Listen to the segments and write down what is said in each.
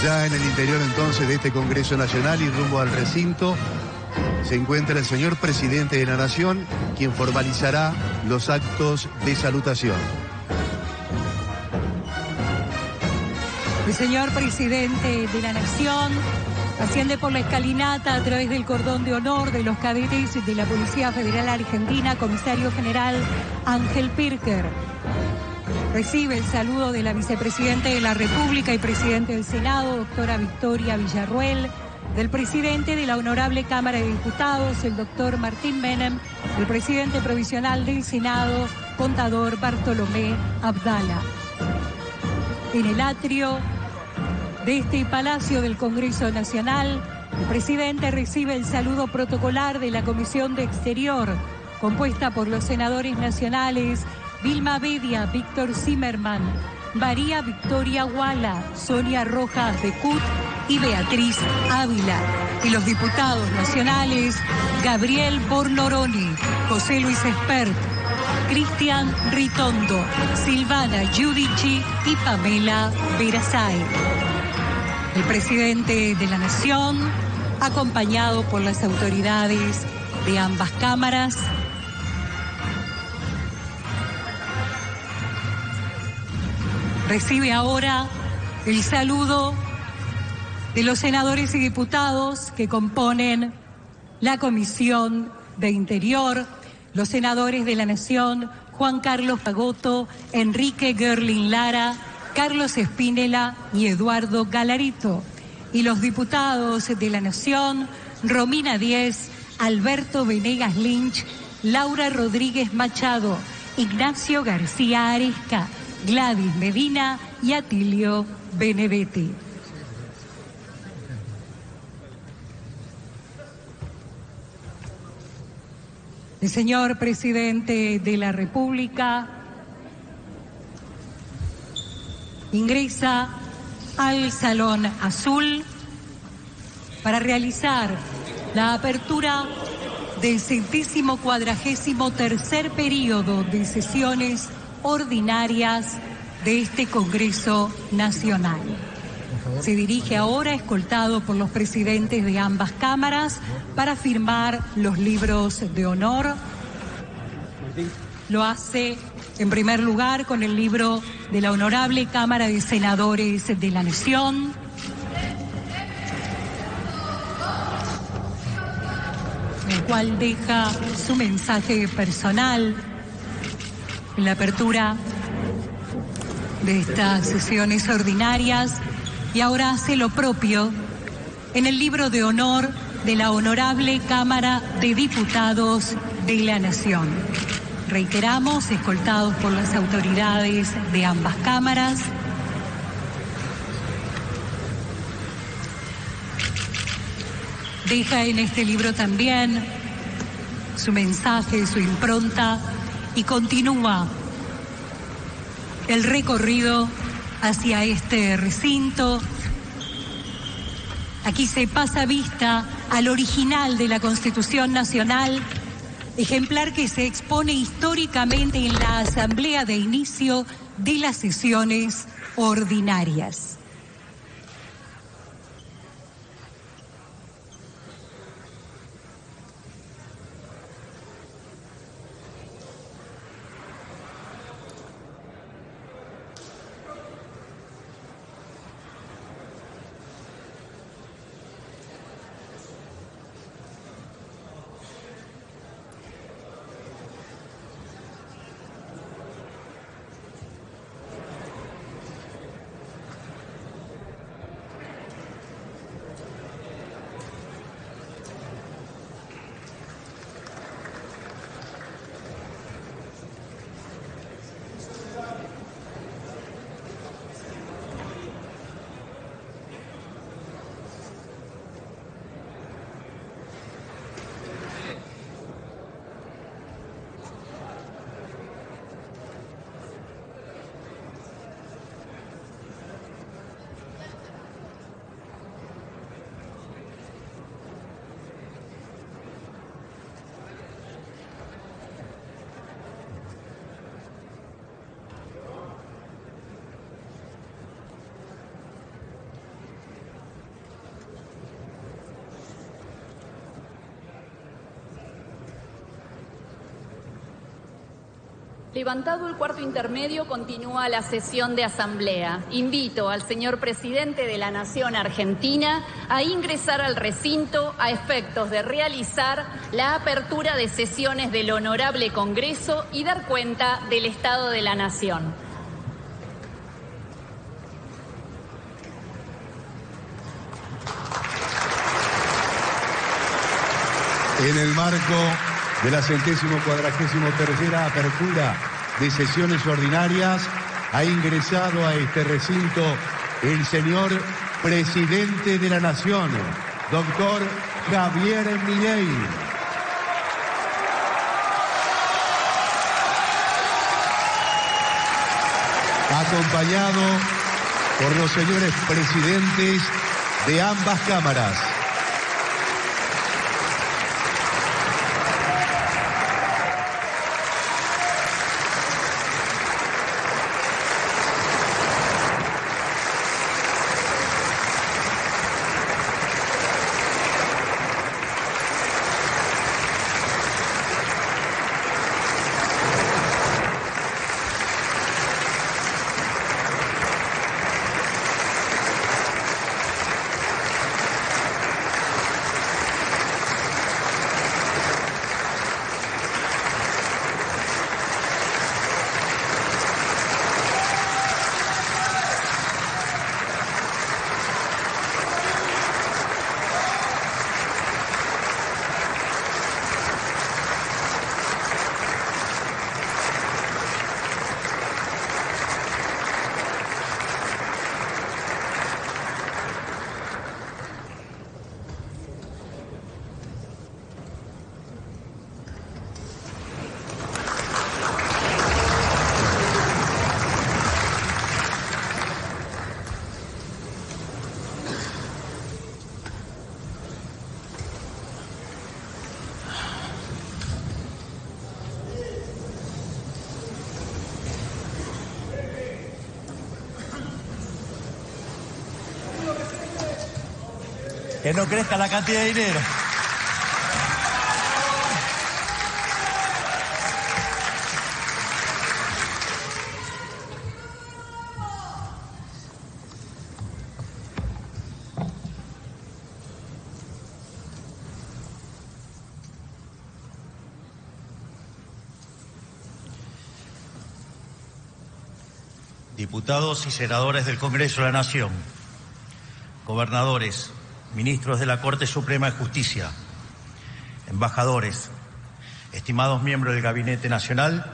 Ya en el interior entonces de este Congreso Nacional y rumbo al recinto se encuentra el señor presidente de la Nación, quien formalizará los actos de salutación. El señor presidente de la Nación asciende por la escalinata a través del cordón de honor de los cadetes de la Policía Federal Argentina, comisario general Ángel Pirker. Recibe el saludo de la vicepresidenta de la República y presidente del Senado, doctora Victoria Villarruel, del presidente de la Honorable Cámara de Diputados, el doctor Martín Menem, del presidente provisional del Senado, contador Bartolomé Abdala. En el atrio de este Palacio del Congreso Nacional, el presidente recibe el saludo protocolar de la Comisión de Exterior, compuesta por los senadores nacionales Vilma Bedia, Víctor Zimmerman, María Victoria Guala, Sonia Rojas de Cut y Beatriz Ávila, y los diputados nacionales Gabriel Bornoroni, José Luis Espert, Cristian Ritondo, Silvana Giudici y Pamela Verasay. El presidente de la Nación, acompañado por las autoridades de ambas cámaras, recibe ahora el saludo de los senadores y diputados que componen la Comisión de Interior, los senadores de la Nación, Juan Carlos Pagotto, Enrique Gerlin Lara, Carlos Espínela y Eduardo Galarito, y los diputados de la Nación, Romina Díez, Alberto Venegas Lynch, Laura Rodríguez Machado, Ignacio García Aresca, Gladys Medina y Atilio Benedetti. El señor presidente de la República ingresa al Salón Azul para realizar la apertura del 143º periodo de sesiones ordinarias de este Congreso Nacional. Se dirige ahora, escoltado por los presidentes de ambas cámaras, para firmar los libros de honor. Lo hace, en primer lugar, con el libro de la Honorable Cámara de Senadores de la Nación, el cual deja su mensaje personal en la apertura de estas sesiones ordinarias, y ahora hace lo propio en el libro de honor de la Honorable Cámara de Diputados de la Nación. Reiteramos, escoltados por las autoridades de ambas cámaras. Deja en este libro también su mensaje, su impronta, y continúa el recorrido hacia este recinto. Aquí se pasa vista al original de la Constitución Nacional, ejemplar que se expone históricamente en la asamblea de inicio de las sesiones ordinarias. Levantado el cuarto intermedio, continúa la sesión de asamblea. Invito al señor presidente de la Nación Argentina a ingresar al recinto a efectos de realizar la apertura de sesiones del Honorable Congreso y dar cuenta del Estado de la Nación. En el marco de la 143ª apertura de sesiones ordinarias, ha ingresado a este recinto el señor presidente de la Nación, doctor Javier Milei. Acompañado por los señores presidentes de ambas cámaras. Que no crezca la cantidad de dinero. Diputados y senadores del Congreso de la Nación, gobernadores, ministros de la Corte Suprema de Justicia, embajadores, estimados miembros del Gabinete Nacional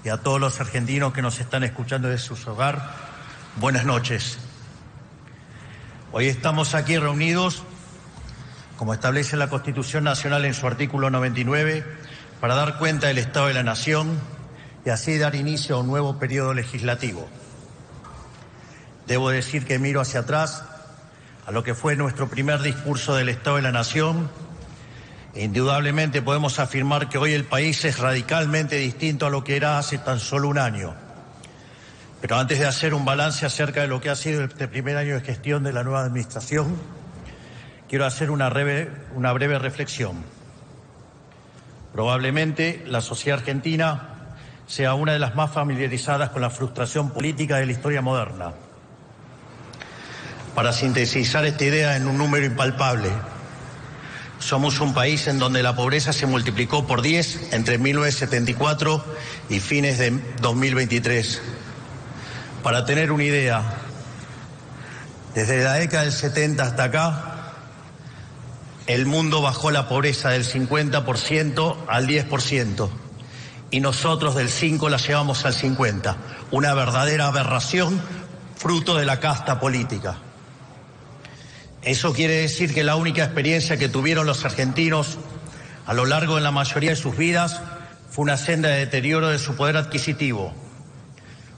y a todos los argentinos que nos están escuchando desde sus hogares, buenas noches. Hoy estamos aquí reunidos, como establece la Constitución Nacional en su artículo 99, para dar cuenta del Estado de la Nación y así dar inicio a un nuevo periodo legislativo. Debo decir que miro hacia atrás a lo que fue nuestro primer discurso del Estado de la Nación. Indudablemente podemos afirmar que hoy el país es radicalmente distinto a lo que era hace tan solo un año. Pero antes de hacer un balance acerca de lo que ha sido este primer año de gestión de la nueva administración, quiero hacer una breve reflexión. Probablemente la sociedad argentina sea una de las más familiarizadas con la frustración política de la historia moderna. Para sintetizar esta idea en un número impalpable, somos un país en donde la pobreza se multiplicó por 10 entre 1974 y fines de 2023. Para tener una idea, desde la década del 70 hasta acá, el mundo bajó la pobreza del 50% al 10%. Y nosotros del 5 la llevamos al 50. Una verdadera aberración fruto de la casta política. Eso quiere decir que la única experiencia que tuvieron los argentinos a lo largo de la mayoría de sus vidas fue una senda de deterioro de su poder adquisitivo,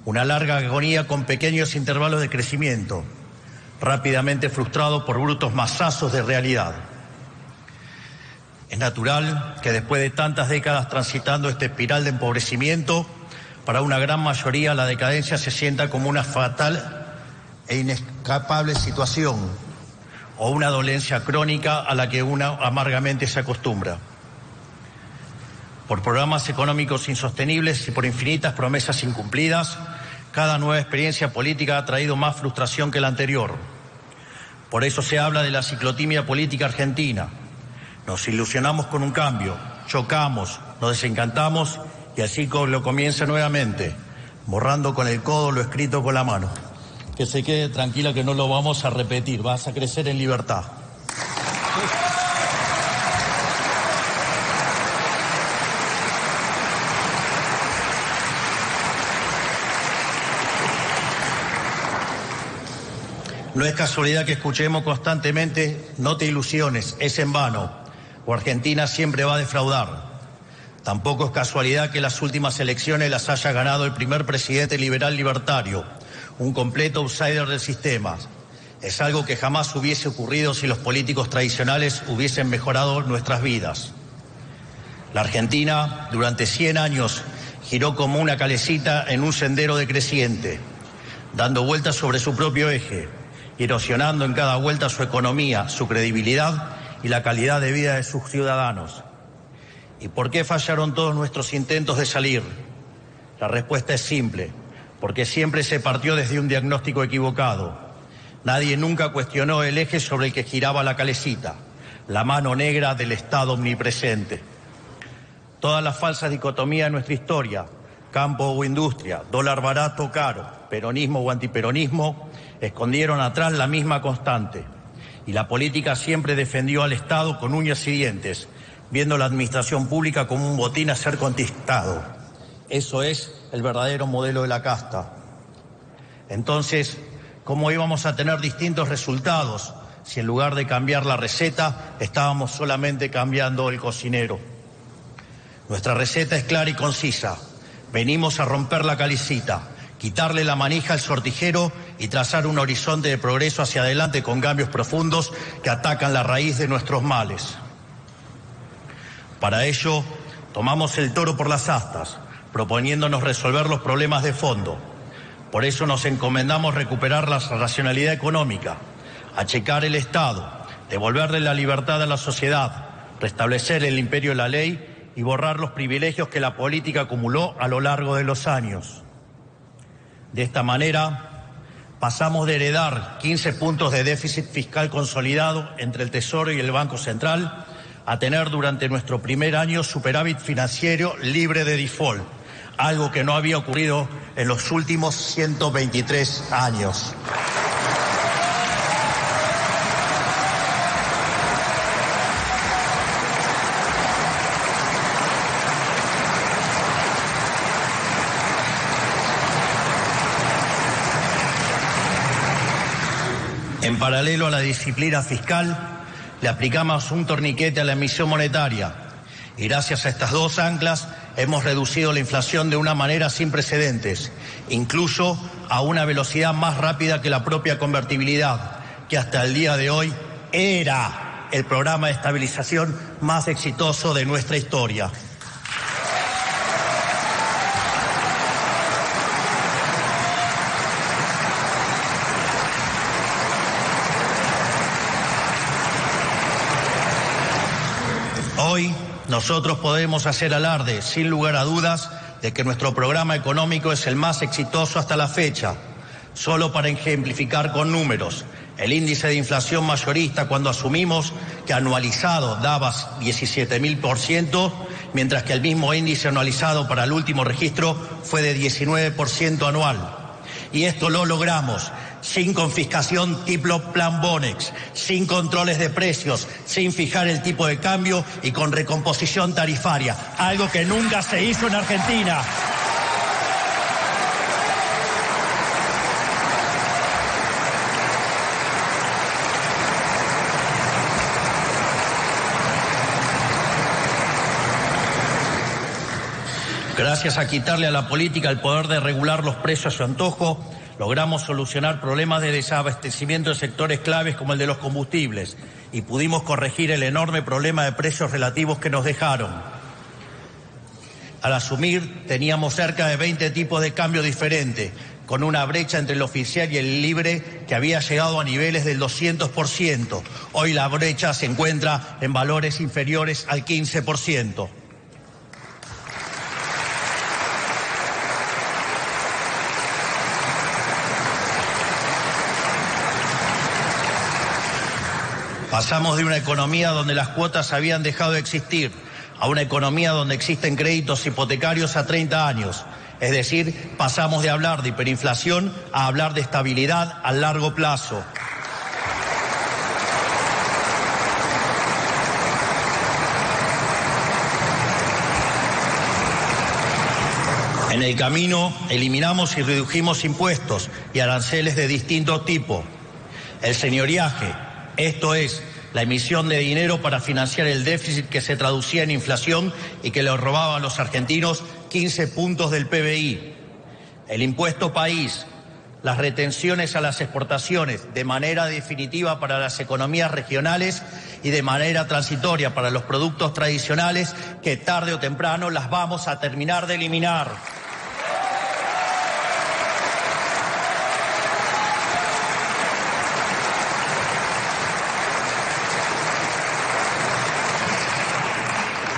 una larga agonía con pequeños intervalos de crecimiento, rápidamente frustrado por brutos masazos de realidad. Es natural que después de tantas décadas transitando esta espiral de empobrecimiento, para una gran mayoría la decadencia se sienta como una fatal e inescapable situación o una dolencia crónica a la que uno amargamente se acostumbra. por programas económicos insostenibles y por infinitas promesas incumplidas, cada nueva experiencia política ha traído más frustración que la anterior. Por eso se habla de la ciclotimia política argentina. Nos ilusionamos con un cambio, chocamos, nos desencantamos y el ciclo comienza nuevamente, borrando con el codo lo escrito con la mano. Que se quede tranquila que no lo vamos a repetir, vas a crecer en libertad. No es casualidad que escuchemos constantemente, no te ilusiones, es en vano, o Argentina siempre va a defraudar. Tampoco es casualidad que las últimas elecciones las haya ganado el primer presidente liberal libertario, un completo outsider del sistema. Es algo que jamás hubiese ocurrido si los políticos tradicionales hubiesen mejorado nuestras vidas. La Argentina, durante 100 años, giró como una calecita en un sendero decreciente, dando vueltas sobre su propio eje, erosionando en cada vuelta su economía, su credibilidad y la calidad de vida de sus ciudadanos. ¿Y por qué fallaron todos nuestros intentos de salir? La respuesta es simple, porque siempre se partió desde un diagnóstico equivocado. Nadie nunca cuestionó el eje sobre el que giraba la calecita, la mano negra del Estado omnipresente. Todas las falsas dicotomías de nuestra historia, campo o industria, dólar barato o caro, peronismo o antiperonismo, escondieron atrás la misma constante. Y la política siempre defendió al Estado con uñas y dientes, viendo la administración pública como un botín a ser conquistado. Eso es el verdadero modelo de la casta. Entonces, ¿cómo íbamos a tener distintos resultados si en lugar de cambiar la receta estábamos solamente cambiando el cocinero? Nuestra receta es clara y concisa. Venimos a romper la calicita, quitarle la manija al sortijero y trazar un horizonte de progreso hacia adelante con cambios profundos que atacan la raíz de nuestros males. Para ello, tomamos el toro por las astas, proponiéndonos resolver los problemas de fondo. Por eso nos encomendamos recuperar la racionalidad económica, achicar el Estado, devolverle la libertad a la sociedad, restablecer el imperio de la ley y borrar los privilegios que la política acumuló a lo largo de los años. De esta manera, pasamos de heredar 15 puntos de déficit fiscal consolidado entre el Tesoro y el Banco Central a tener durante nuestro primer año superávit financiero libre de default, algo que no había ocurrido en los últimos 123 años. En paralelo a la disciplina fiscal, le aplicamos un torniquete a la emisión monetaria y gracias a estas dos anclas hemos reducido la inflación de una manera sin precedentes, incluso a una velocidad más rápida que la propia convertibilidad, que hasta el día de hoy era el programa de estabilización más exitoso de nuestra historia. Hoy nosotros podemos hacer alarde, sin lugar a dudas, de que nuestro programa económico es el más exitoso hasta la fecha. Solo para ejemplificar con números, el índice de inflación mayorista cuando asumimos que anualizado daba 17.000%, mientras que el mismo índice anualizado para el último registro fue de 19% anual. Y esto lo logramos sin confiscación tipo Plan Bonex, sin controles de precios, sin fijar el tipo de cambio y con recomposición tarifaria, algo que nunca se hizo en Argentina. Gracias a quitarle a la política el poder de regular los precios a su antojo, logramos solucionar problemas de desabastecimiento de sectores claves como el de los combustibles y pudimos corregir el enorme problema de precios relativos que nos dejaron. Al asumir, teníamos cerca de 20 tipos de cambio diferentes, con una brecha entre el oficial y el libre que había llegado a niveles del 200%. Hoy la brecha se encuentra en valores inferiores al 15%. Pasamos de una economía donde las cuotas habían dejado de existir a una economía donde existen créditos hipotecarios a 30 años. Es decir, pasamos de hablar de hiperinflación a hablar de estabilidad a largo plazo. En el camino eliminamos y redujimos impuestos y aranceles de distinto tipo. El señoriaje, esto es, la emisión de dinero para financiar el déficit que se traducía en inflación y que le robaba a los argentinos 15 puntos del PBI. El impuesto país, las retenciones a las exportaciones de manera definitiva para las economías regionales y de manera transitoria para los productos tradicionales que tarde o temprano las vamos a terminar de eliminar.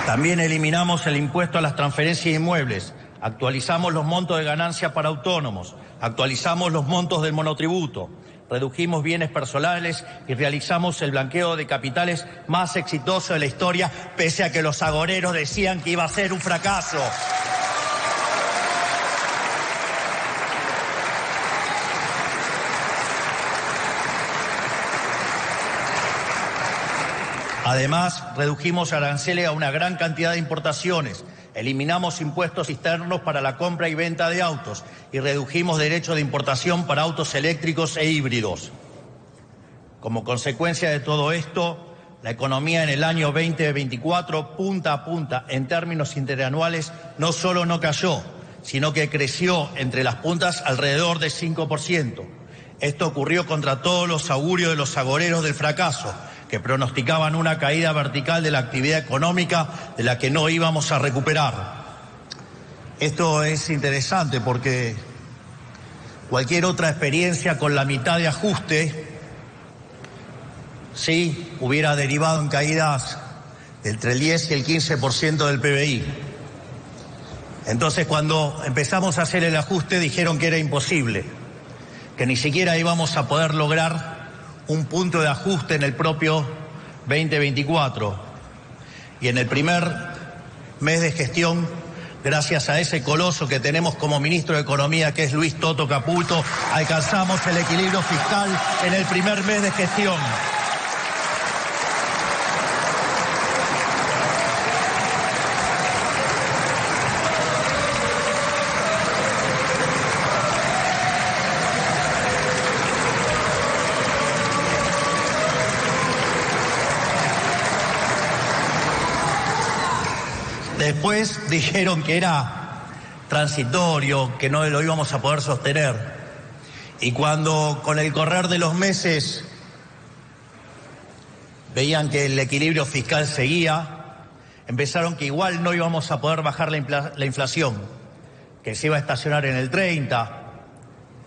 También eliminamos el impuesto a las transferencias inmuebles, actualizamos los montos de ganancia para autónomos, actualizamos los montos del monotributo, redujimos bienes personales y realizamos el blanqueo de capitales más exitoso de la historia, pese a que los agoreros decían que iba a ser un fracaso. Además, redujimos aranceles a una gran cantidad de importaciones, eliminamos impuestos externos para la compra y venta de autos y redujimos derechos de importación para autos eléctricos e híbridos. Como consecuencia de todo esto, la economía en el año 2024, punta a punta, en términos interanuales, no solo no cayó, sino que creció entre las puntas alrededor de 5%. Esto ocurrió contra todos los augurios de los agoreros del fracaso, que pronosticaban una caída vertical de la actividad económica de la que no íbamos a recuperar. Esto es interesante porque cualquier otra experiencia con la mitad de ajuste, sí, hubiera derivado en caídas de entre el 10 y el 15% del PBI. Entonces, cuando empezamos a hacer el ajuste, dijeron que era imposible, que ni siquiera íbamos a poder lograr un punto de ajuste en el propio 2024. Y en el primer mes de gestión, gracias a ese coloso que tenemos como ministro de Economía, que es Luis Toto Caputo, alcanzamos el equilibrio fiscal en el primer mes de gestión. Después dijeron que era transitorio, que no lo íbamos a poder sostener. Y cuando con el correr de los meses veían que el equilibrio fiscal seguía, empezaron que igual no íbamos a poder bajar la inflación, que se iba a estacionar en el 30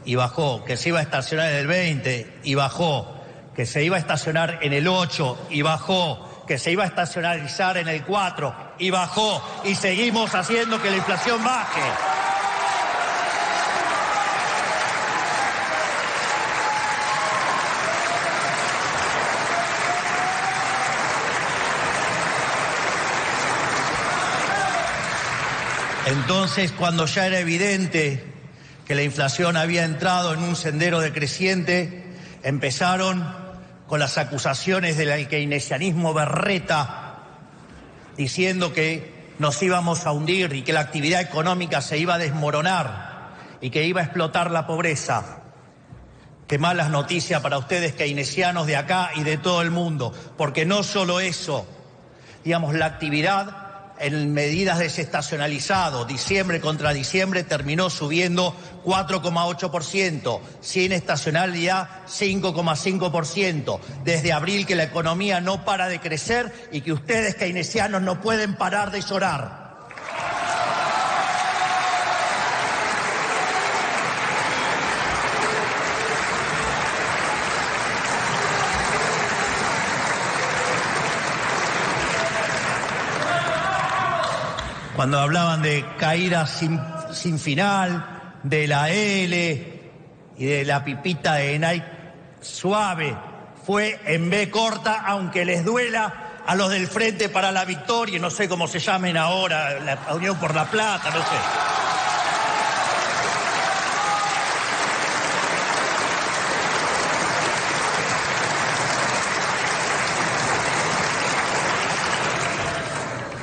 y bajó, que se iba a estacionar en el 20 y bajó, que se iba a estacionar en el 8 y bajó, que se iba a estacionalizar en el 4 y bajó, y seguimos haciendo que la inflación baje. Entonces, cuando ya era evidente que la inflación había entrado en un sendero decreciente, empezaron con las acusaciones del keynesianismo berreta, diciendo que nos íbamos a hundir y que la actividad económica se iba a desmoronar y que iba a explotar la pobreza. Qué malas noticias para ustedes keynesianos de acá y de todo el mundo, porque no solo eso, digamos, la actividad en medidas desestacionalizado, diciembre contra diciembre, terminó subiendo 4,8%, sin estacionalidad 5,5%, desde abril que la economía no para de crecer y que ustedes keynesianos no pueden parar de llorar. Cuando hablaban de caídas sin final, de la L y de la pipita de Nike suave, fue en B corta, aunque les duela a los del Frente para la Victoria, no sé cómo se llamen ahora, la Unión por la Plata, no sé.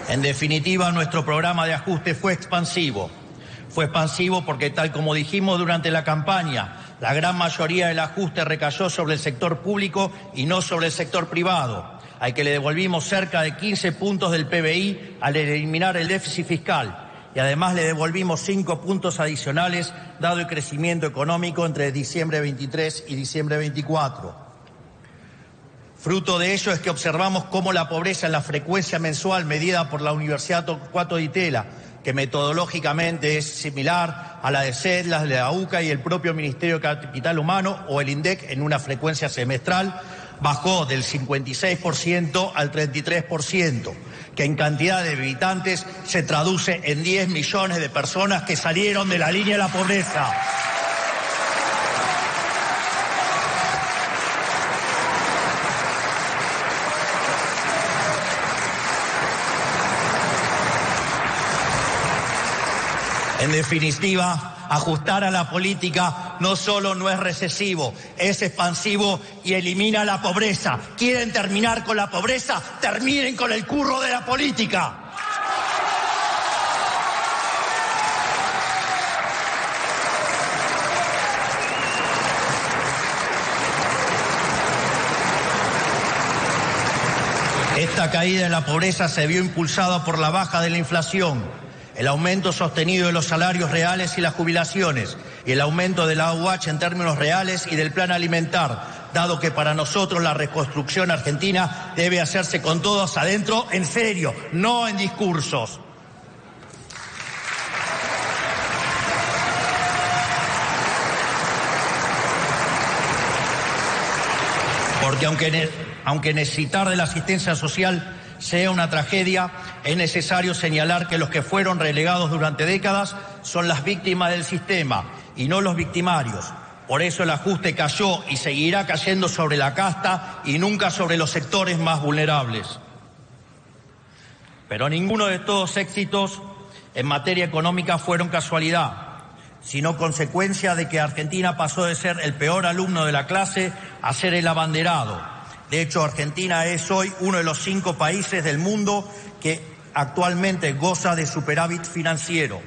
En definitiva, nuestro programa de ajuste fue expansivo. Fue expansivo porque, tal como dijimos durante la campaña, la gran mayoría del ajuste recayó sobre el sector público y no sobre el sector privado, al que le devolvimos cerca de 15 puntos del PBI al eliminar el déficit fiscal. Y además le devolvimos 5 puntos adicionales, dado el crecimiento económico entre diciembre 23 y diciembre 24. Fruto de ello es que observamos cómo la pobreza en la frecuencia mensual medida por la Universidad Torcuato Di Tella, que metodológicamente es similar a la de CEDLAS, de la UCA y el propio Ministerio de Capital Humano o el INDEC en una frecuencia semestral, bajó del 56% al 33%, que en cantidad de habitantes se traduce en 10 millones de personas que salieron de la línea de la pobreza. En definitiva, ajustar a la política no solo no es recesivo, es expansivo y elimina la pobreza. ¿Quieren terminar con la pobreza? ¡Terminen con el curro de la política! Esta caída en la pobreza se vio impulsada por la baja de la inflación, el aumento sostenido de los salarios reales y las jubilaciones, y el aumento de la AUH en términos reales y del plan alimentar, dado que para nosotros la reconstrucción argentina debe hacerse con todos adentro, en serio, no en discursos. Porque aunque necesitar de la asistencia social sea una tragedia, es necesario señalar que los que fueron relegados durante décadas son las víctimas del sistema y no los victimarios. Por eso el ajuste cayó y seguirá cayendo sobre la casta y nunca sobre los sectores más vulnerables. Pero ninguno de estos éxitos en materia económica fueron casualidad, sino consecuencia de que Argentina pasó de ser el peor alumno de la clase a ser el abanderado. De hecho, Argentina es hoy uno de los 5 países del mundo que actualmente goza de superávit financiero.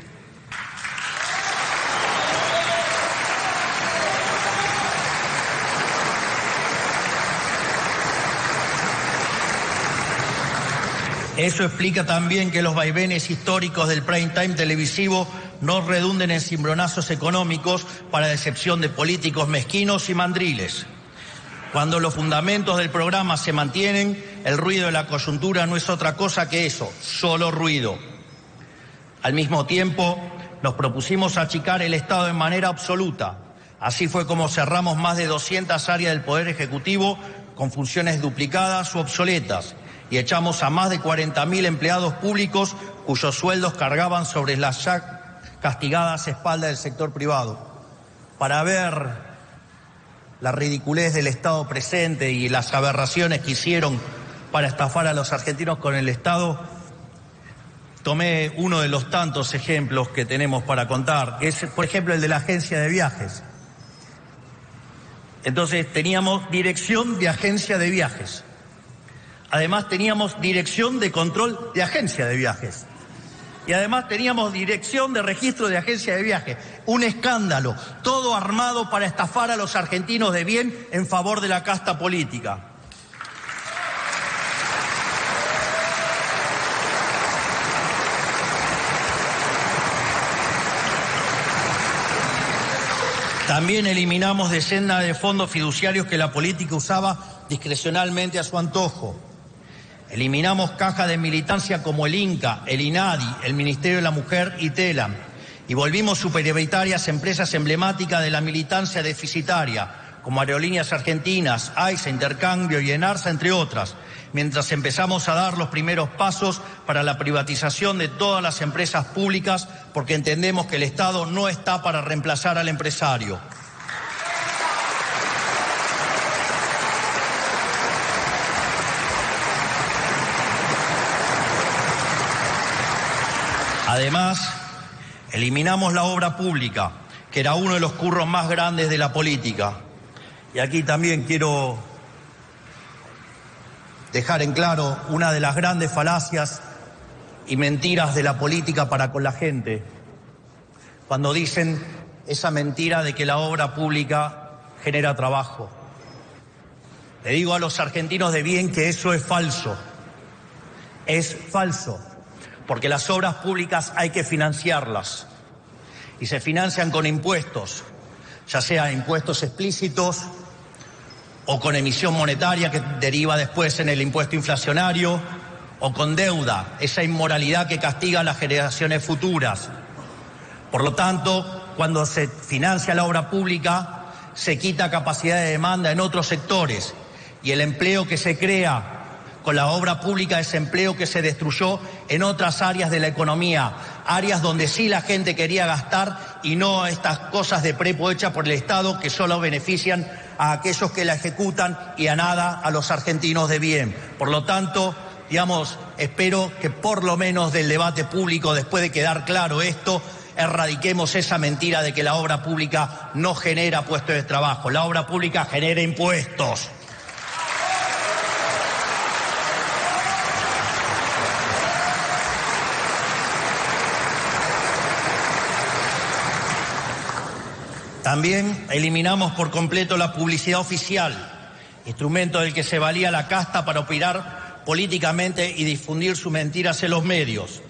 Eso explica también que los vaivenes históricos del prime time televisivo no redunden en cimbronazos económicos para decepción de políticos mezquinos y mandriles. Cuando los fundamentos del programa se mantienen, el ruido de la coyuntura no es otra cosa que eso, solo ruido. Al mismo tiempo, nos propusimos achicar el Estado de manera absoluta. Así fue como cerramos más de 200 áreas del Poder Ejecutivo con funciones duplicadas u obsoletas y echamos a más de 40.000 empleados públicos cuyos sueldos cargaban sobre las ya castigadas espaldas del sector privado. Para ver la ridiculez del Estado presente y las aberraciones que hicieron para estafar a los argentinos con el Estado, tomé uno de los tantos ejemplos que tenemos para contar, que es, por ejemplo, el de la agencia de viajes. Entonces, teníamos dirección de agencia de viajes. Además, teníamos dirección de control de agencia de viajes. Y además teníamos dirección de registro de agencia de viaje. Un escándalo, todo armado para estafar a los argentinos de bien en favor de la casta política. También eliminamos decenas de fondos fiduciarios que la política usaba discrecionalmente a su antojo. Eliminamos cajas de militancia como el INCA, el INADI, el Ministerio de la Mujer y TELAM. Y volvimos superioritarias empresas emblemáticas de la militancia deficitaria, como Aerolíneas Argentinas, AISA, Intercambio y ENARSA, entre otras, mientras empezamos a dar los primeros pasos para la privatización de todas las empresas públicas, porque entendemos que el Estado no está para reemplazar al empresario. Además, eliminamos la obra pública, que era uno de los curros más grandes de la política. Y aquí también quiero dejar en claro una de las grandes falacias y mentiras de la política para con la gente, cuando dicen esa mentira de que la obra pública genera trabajo. Le digo a los argentinos de bien que eso es falso. Es falso, porque las obras públicas hay que financiarlas y se financian con impuestos, ya sea impuestos explícitos o con emisión monetaria que deriva después en el impuesto inflacionario, o con deuda, esa inmoralidad que castiga a las generaciones futuras. Por lo tanto, cuando se financia la obra pública, se quita capacidad de demanda en otros sectores, y el empleo que se crea con la obra pública es empleo que se destruyó en otras áreas de la economía, áreas donde sí la gente quería gastar y no estas cosas de prepo hechas por el Estado que solo benefician a aquellos que la ejecutan y a nada a los argentinos de bien. Por lo tanto, espero que por lo menos del debate público, después de quedar claro esto, erradiquemos esa mentira de que la obra pública no genera puestos de trabajo. La obra pública genera impuestos. También eliminamos por completo la publicidad oficial, instrumento del que se valía la casta para opinar políticamente y difundir sus mentiras en los medios.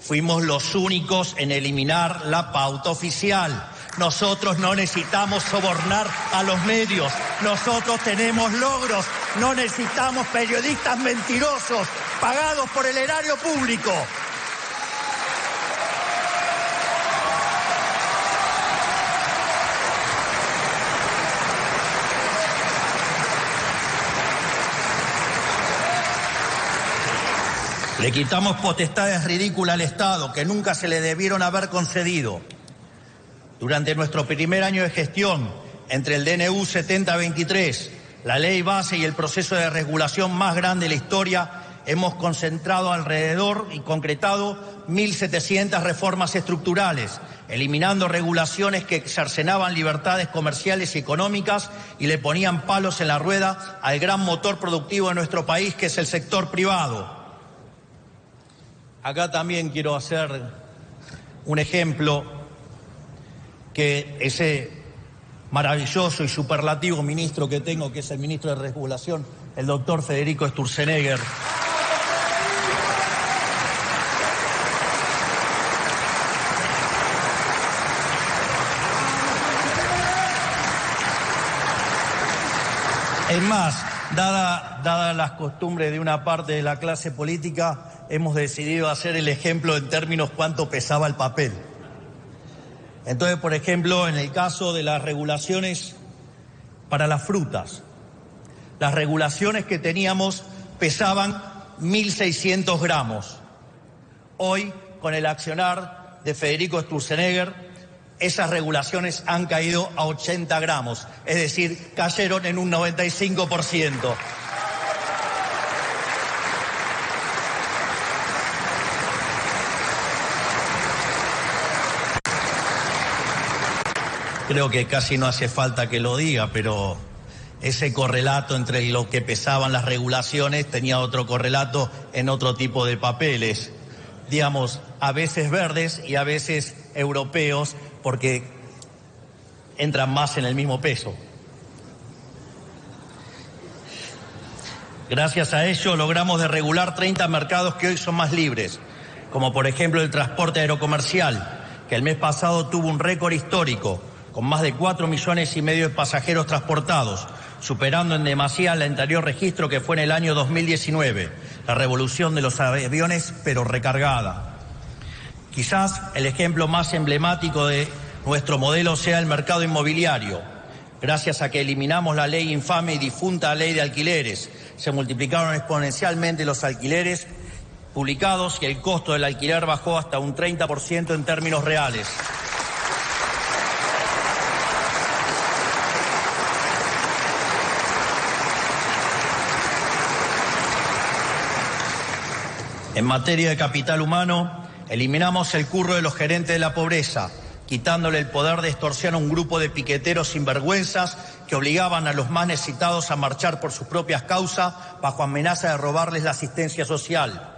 Fuimos los únicos en eliminar la pauta oficial. Nosotros no necesitamos sobornar a los medios. Nosotros tenemos logros. No necesitamos periodistas mentirosos pagados por el erario público. Le quitamos potestades ridículas al Estado que nunca se le debieron haber concedido. Durante nuestro primer año de gestión, entre el DNU 7023, la ley base y el proceso de regulación más grande de la historia, hemos concentrado alrededor y concretado 1.700 reformas estructurales, eliminando regulaciones que cercenaban libertades comerciales y económicas y le ponían palos en la rueda al gran motor productivo de nuestro país, que es el sector privado. Acá también quiero hacer un ejemplo que ese maravilloso y superlativo ministro que tengo, que es el ministro de Regulación, el doctor Federico Sturzenegger. Es más, dada las costumbres de una parte de la clase política, hemos decidido hacer el ejemplo en términos cuánto pesaba el papel. Entonces, por ejemplo, en el caso de las regulaciones para las frutas, las regulaciones que teníamos pesaban 1.600 gramos. Hoy, con el accionar de Federico Sturzenegger, esas regulaciones han caído a 80 gramos, es decir, cayeron en un 95%. Creo que casi no hace falta que lo diga, pero ese correlato entre lo que pesaban las regulaciones tenía otro correlato en otro tipo de papeles, digamos, a veces verdes y a veces europeos, porque entran más en el mismo peso. Gracias a ello logramos desregular 30 mercados que hoy son más libres, como por ejemplo el transporte aerocomercial, que el mes pasado tuvo un récord histórico, con más de 4,5 millones de pasajeros transportados, superando en demasía el anterior registro que fue en el año 2019, la revolución de los aviones pero recargada. Quizás el ejemplo más emblemático de nuestro modelo sea el mercado inmobiliario. Gracias a que eliminamos la ley infame y difunta ley de alquileres, se multiplicaron exponencialmente los alquileres publicados y el costo del alquiler bajó hasta un 30% en términos reales. En materia de capital humano, eliminamos el curro de los gerentes de la pobreza, quitándole el poder de extorsión a un grupo de piqueteros sinvergüenzas que obligaban a los más necesitados a marchar por sus propias causas bajo amenaza de robarles la asistencia social.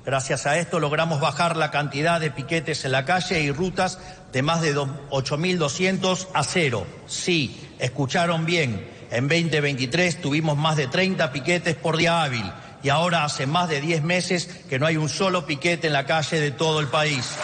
Gracias a esto logramos bajar la cantidad de piquetes en la calle y rutas de más de 8.200 a 0. Sí, escucharon bien, en 2023 tuvimos más de 30 piquetes por día hábil y ahora hace más de 10 meses que no hay un solo piquete en la calle de todo el país.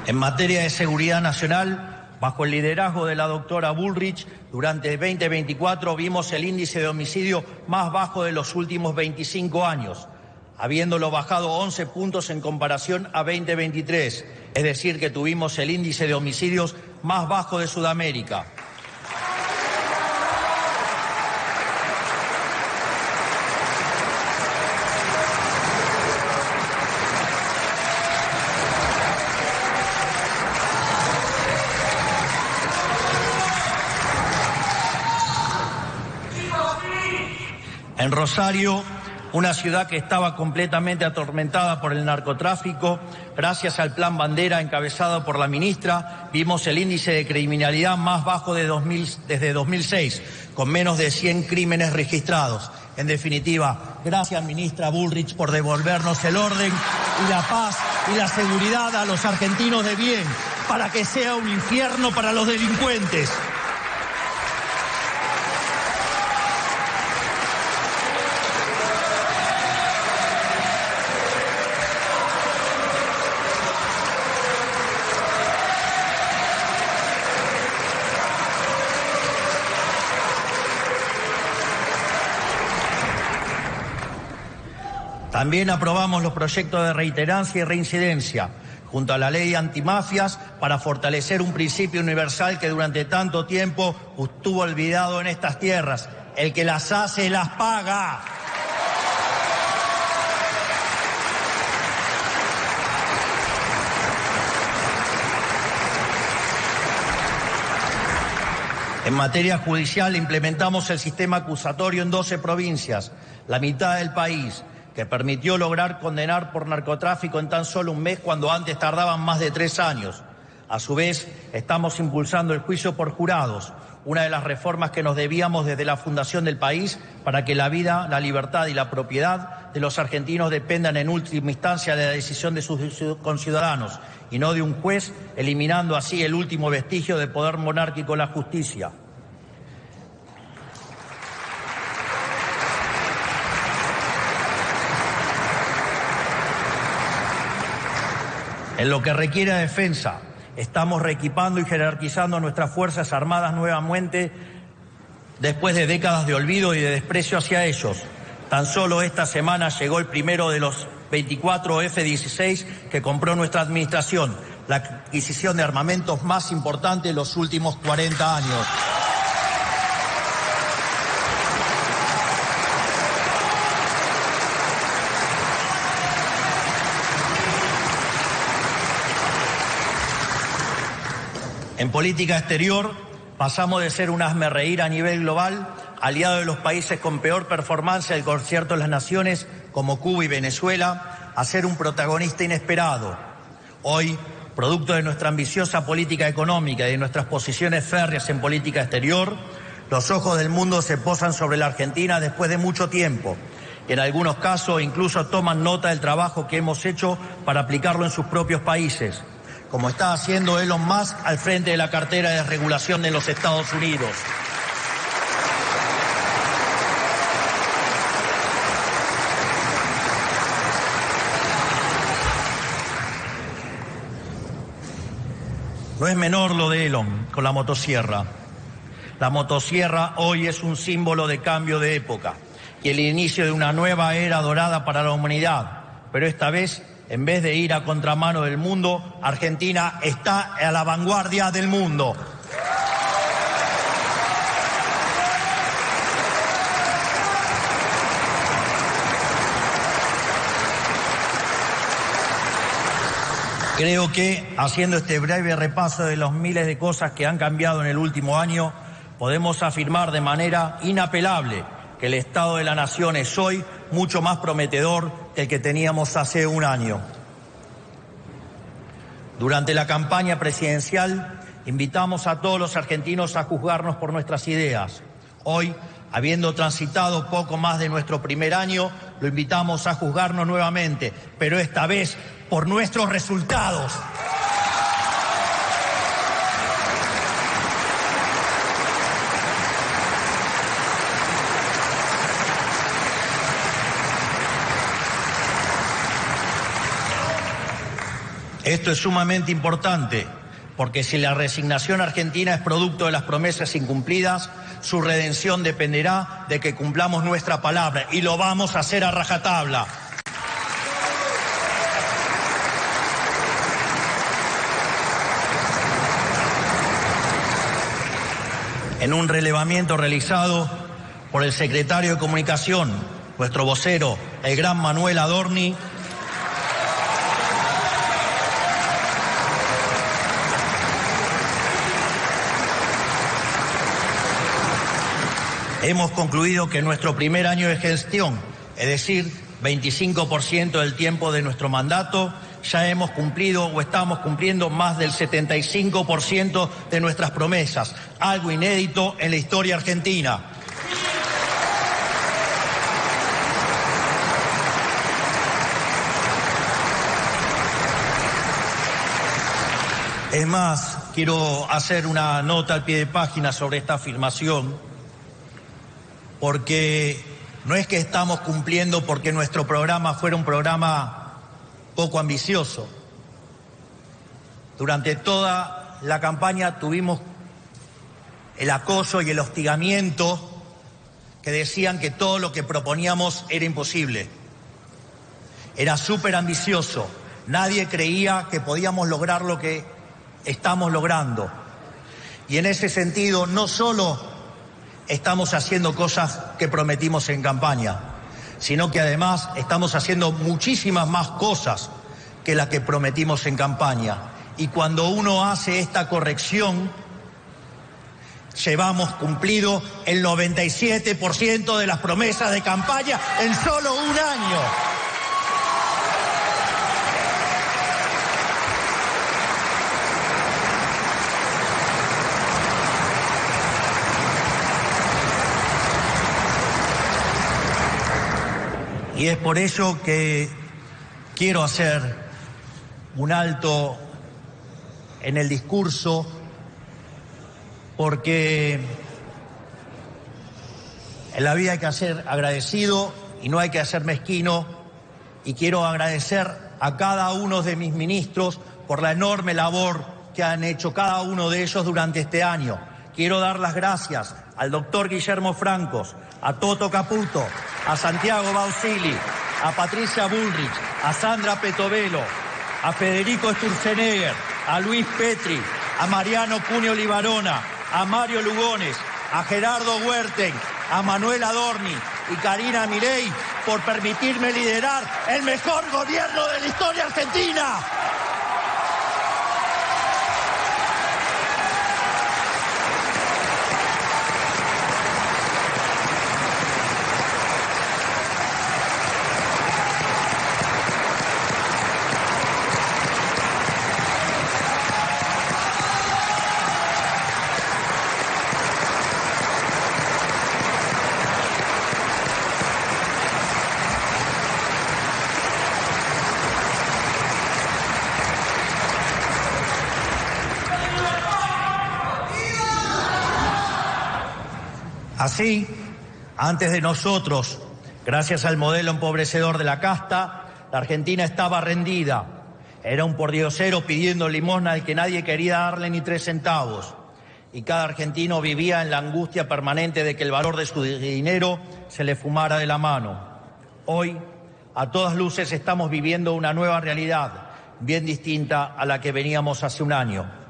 En materia de seguridad nacional, bajo el liderazgo de la doctora Bullrich, durante 2024 vimos el índice de homicidio más bajo de los últimos 25 años, habiéndolo bajado 11 puntos en comparación a 2023. Es decir, que tuvimos el índice de homicidios más bajo de Sudamérica. En Rosario, una ciudad que estaba completamente atormentada por el narcotráfico, gracias al Plan Bandera encabezado por la ministra, vimos el índice de criminalidad más bajo desde 2006, con menos de 100 crímenes registrados. En definitiva, gracias, ministra Bullrich, por devolvernos el orden y la paz y la seguridad a los argentinos de bien, para que sea un infierno para los delincuentes. También aprobamos los proyectos de reiterancia y reincidencia, junto a la ley antimafias, para fortalecer un principio universal que durante tanto tiempo estuvo olvidado en estas tierras: el que las hace, las paga. En materia judicial implementamos el sistema acusatorio en 12 provincias, la mitad del país, que permitió lograr condenar por narcotráfico en tan solo un mes cuando antes tardaban más de 3 años. A su vez, estamos impulsando el juicio por jurados, una de las reformas que nos debíamos desde la fundación del país para que la vida, la libertad y la propiedad de los argentinos dependan en última instancia de la decisión de sus conciudadanos y no de un juez, eliminando así el último vestigio de poder monárquico en la justicia. En lo que requiere defensa, estamos reequipando y jerarquizando nuestras Fuerzas Armadas nuevamente después de décadas de olvido y de desprecio hacia ellos. Tan solo esta semana llegó el primero de los 24 F-16 que compró nuestra administración, la adquisición de armamentos más importante de los últimos 40 años. En política exterior, pasamos de ser un hazmerreír a nivel global, aliado de los países con peor performance del concierto de las naciones, como Cuba y Venezuela, a ser un protagonista inesperado. Hoy, producto de nuestra ambiciosa política económica y de nuestras posiciones férreas en política exterior, los ojos del mundo se posan sobre la Argentina después de mucho tiempo. En algunos casos incluso toman nota del trabajo que hemos hecho para aplicarlo en sus propios países, como está haciendo Elon Musk al frente de la cartera de regulación de los Estados Unidos. No es menor lo de Elon con la motosierra. La motosierra hoy es un símbolo de cambio de época y el inicio de una nueva era dorada para la humanidad, pero esta vez, en vez de ir a contramano del mundo, Argentina está a la vanguardia del mundo. Creo que, haciendo este breve repaso de los miles de cosas que han cambiado en el último año, podemos afirmar de manera inapelable que el Estado de la Nación es hoy mucho más prometedor que el que teníamos hace un año. Durante la campaña presidencial, invitamos a todos los argentinos a juzgarnos por nuestras ideas. Hoy, habiendo transitado poco más de nuestro primer año, lo invitamos a juzgarnos nuevamente, pero esta vez por nuestros resultados. Esto es sumamente importante, porque si la resignación argentina es producto de las promesas incumplidas, su redención dependerá de que cumplamos nuestra palabra, y lo vamos a hacer a rajatabla. En un relevamiento realizado por el secretario de Comunicación, nuestro vocero, el gran Manuel Adorni, hemos concluido que en nuestro primer año de gestión, es decir, 25% del tiempo de nuestro mandato, ya hemos cumplido o estamos cumpliendo más del 75% de nuestras promesas, algo inédito en la historia argentina. Es más, quiero hacer una nota al pie de página sobre esta afirmación, porque no es que estamos cumpliendo porque nuestro programa fuera un programa poco ambicioso. Durante toda la campaña tuvimos el acoso y el hostigamiento que decían que todo lo que proponíamos era imposible. Era súper ambicioso. Nadie creía que podíamos lograr lo que estamos logrando. Y en ese sentido, no solo estamos haciendo cosas que prometimos en campaña, sino que además estamos haciendo muchísimas más cosas que las que prometimos en campaña. Y cuando uno hace esta corrección, llevamos cumplido el 97% de las promesas de campaña en solo un año. Y es por eso que quiero hacer un alto en el discurso, porque en la vida hay que ser agradecido y no hay que ser mezquino, y quiero agradecer a cada uno de mis ministros por la enorme labor que han hecho cada uno de ellos durante este año. Quiero dar las gracias al doctor Guillermo Francos, a Toto Caputo, a Santiago Bausili, a Patricia Bullrich, a Sandra Petovelo, a Federico Sturzenegger, a Luis Petri, a Mariano Cuneo Libarona, a Mario Lugones, a Gerardo Huerten, a Manuel Adorni y Karina Milei por permitirme liderar el mejor gobierno de la historia argentina. Así, antes de nosotros, gracias al modelo empobrecedor de la casta, la Argentina estaba rendida. Era un pordiosero pidiendo limosna al que nadie quería darle ni 3 centavos. Y cada argentino vivía en la angustia permanente de que el valor de su dinero se le fumara de la mano. Hoy, a todas luces, estamos viviendo una nueva realidad, bien distinta a la que veníamos hace un año.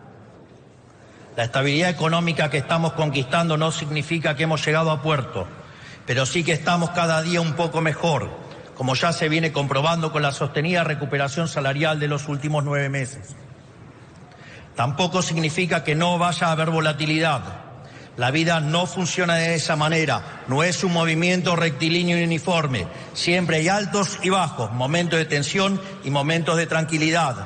La estabilidad económica que estamos conquistando no significa que hemos llegado a puerto, pero sí que estamos cada día un poco mejor, como ya se viene comprobando con la sostenida recuperación salarial de los últimos 9 meses. Tampoco significa que no vaya a haber volatilidad. La vida no funciona de esa manera, no es un movimiento rectilíneo y uniforme. Siempre hay altos y bajos, momentos de tensión y momentos de tranquilidad.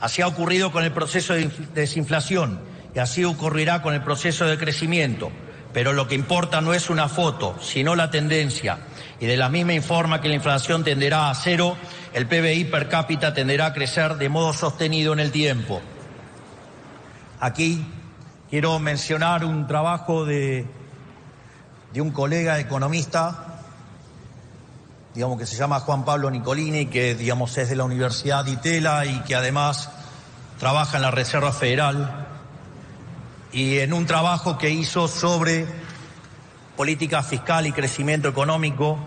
Así ha ocurrido con el proceso de desinflación y así ocurrirá con el proceso de crecimiento. Pero lo que importa no es una foto, sino la tendencia. Y de la misma forma que la inflación tenderá a cero, el PBI per cápita tenderá a crecer de modo sostenido en el tiempo. Aquí quiero mencionar un trabajo de un colega economista, que se llama Juan Pablo Nicolini, que es de la Universidad de Itela y que además trabaja en la Reserva Federal, y en un trabajo que hizo sobre política fiscal y crecimiento económico,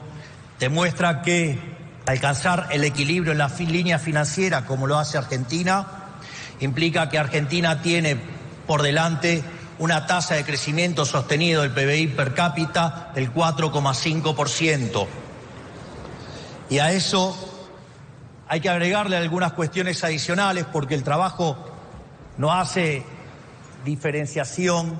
demuestra que alcanzar el equilibrio en la línea financiera, como lo hace Argentina, implica que Argentina tiene por delante una tasa de crecimiento sostenido del PBI per cápita del 4,5%. Y a eso hay que agregarle algunas cuestiones adicionales, porque el trabajo no hace diferenciación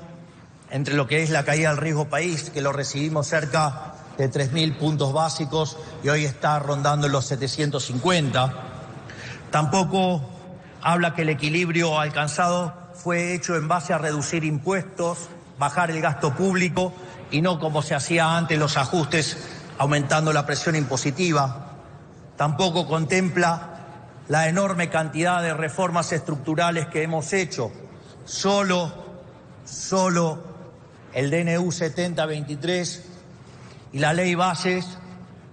entre lo que es la caída del riesgo país, que lo recibimos cerca de 3.000 puntos básicos y hoy está rondando en los 750. Tampoco habla que el equilibrio alcanzado fue hecho en base a reducir impuestos, bajar el gasto público y no como se hacía antes los ajustes aumentando la presión impositiva. Tampoco contempla la enorme cantidad de reformas estructurales que hemos hecho. Solo el DNU 7023 y la Ley Bases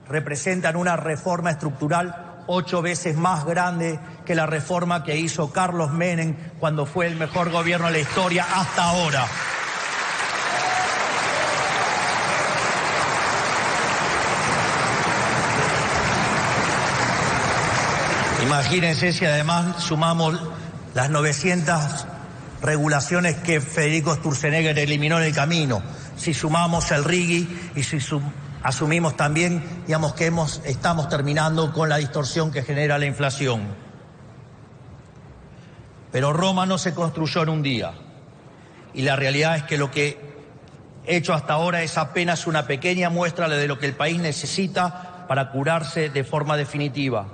representan una reforma estructural 8 veces más grande que la reforma que hizo Carlos Menem cuando fue el mejor gobierno de la historia hasta ahora. Imagínense si además sumamos las 900 regulaciones que Federico Sturzenegger eliminó en el camino, si sumamos el RIGI y si asumimos también, que estamos terminando con la distorsión que genera la inflación. Pero Roma no se construyó en un día. Y la realidad es que lo que he hecho hasta ahora es apenas una pequeña muestra de lo que el país necesita para curarse de forma definitiva.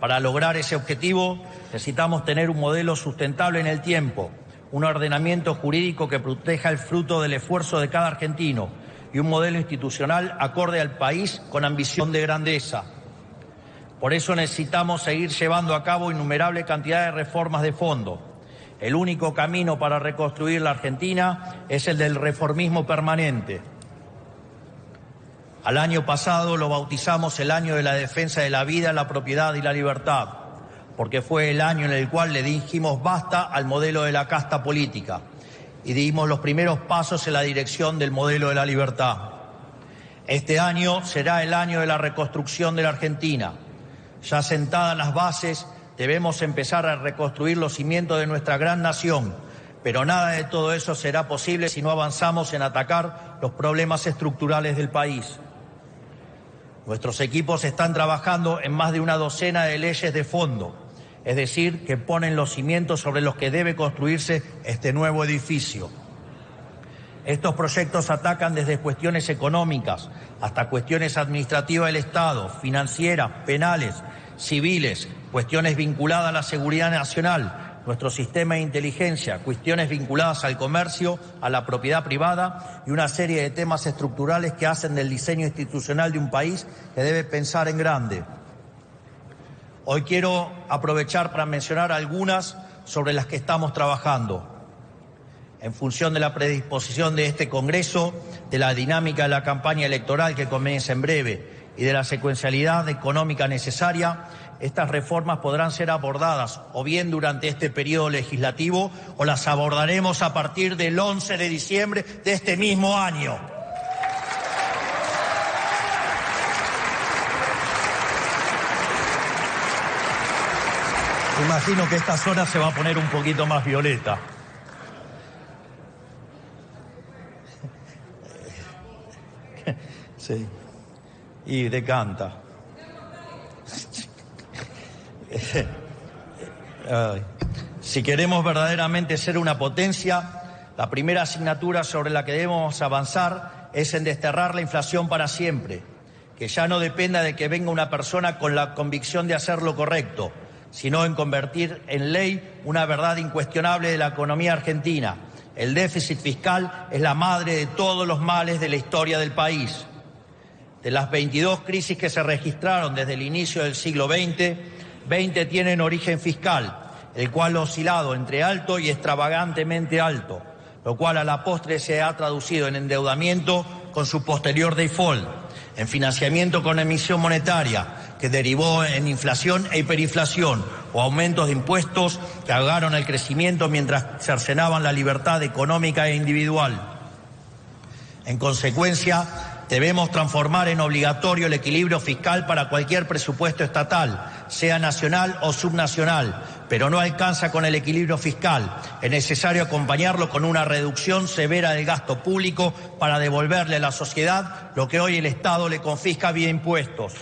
Para lograr ese objetivo necesitamos tener un modelo sustentable en el tiempo, un ordenamiento jurídico que proteja el fruto del esfuerzo de cada argentino y un modelo institucional acorde al país con ambición de grandeza. Por eso necesitamos seguir llevando a cabo innumerable cantidad de reformas de fondo. El único camino para reconstruir la Argentina es el del reformismo permanente. Al año pasado lo bautizamos el año de la defensa de la vida, la propiedad y la libertad, porque fue el año en el cual le dijimos basta al modelo de la casta política y dimos los primeros pasos en la dirección del modelo de la libertad. Este año será el año de la reconstrucción de la Argentina. Ya sentadas las bases, debemos empezar a reconstruir los cimientos de nuestra gran nación, pero nada de todo eso será posible si no avanzamos en atacar los problemas estructurales del país. Nuestros equipos están trabajando en más de una docena de leyes de fondo, es decir, que ponen los cimientos sobre los que debe construirse este nuevo edificio. Estos proyectos atacan desde cuestiones económicas hasta cuestiones administrativas del Estado, financieras, penales, civiles, cuestiones vinculadas a la seguridad nacional, nuestro sistema de inteligencia, cuestiones vinculadas al comercio, a la propiedad privada y una serie de temas estructurales que hacen del diseño institucional de un país que debe pensar en grande. Hoy quiero aprovechar para mencionar algunas sobre las que estamos trabajando. En función de la predisposición de este Congreso, de la dinámica de la campaña electoral que comienza en breve y de la secuencialidad económica necesaria, estas reformas podrán ser abordadas o bien durante este periodo legislativo o las abordaremos a partir del 11 de diciembre de este mismo año. Imagino que esta zona se va a poner un poquito más violeta. Sí. Y decanta. Si queremos verdaderamente ser una potencia, la primera asignatura sobre la que debemos avanzar es en desterrar la inflación para siempre, que ya no dependa de que venga una persona con la convicción de hacer lo correcto, sino en convertir en ley una verdad incuestionable de la economía argentina. El déficit fiscal es la madre de todos los males de la historia del país. De las 22 crisis que se registraron desde el inicio del siglo XX, 20 tienen origen fiscal, el cual ha oscilado entre alto y extravagantemente alto, lo cual a la postre se ha traducido en endeudamiento con su posterior default, en financiamiento con emisión monetaria, que derivó en inflación e hiperinflación, o aumentos de impuestos que ahogaron el crecimiento mientras cercenaban la libertad económica e individual. En consecuencia, debemos transformar en obligatorio el equilibrio fiscal para cualquier presupuesto estatal, sea nacional o subnacional, pero no alcanza con el equilibrio fiscal. Es necesario acompañarlo con una reducción severa del gasto público para devolverle a la sociedad lo que hoy el Estado le confisca vía impuestos.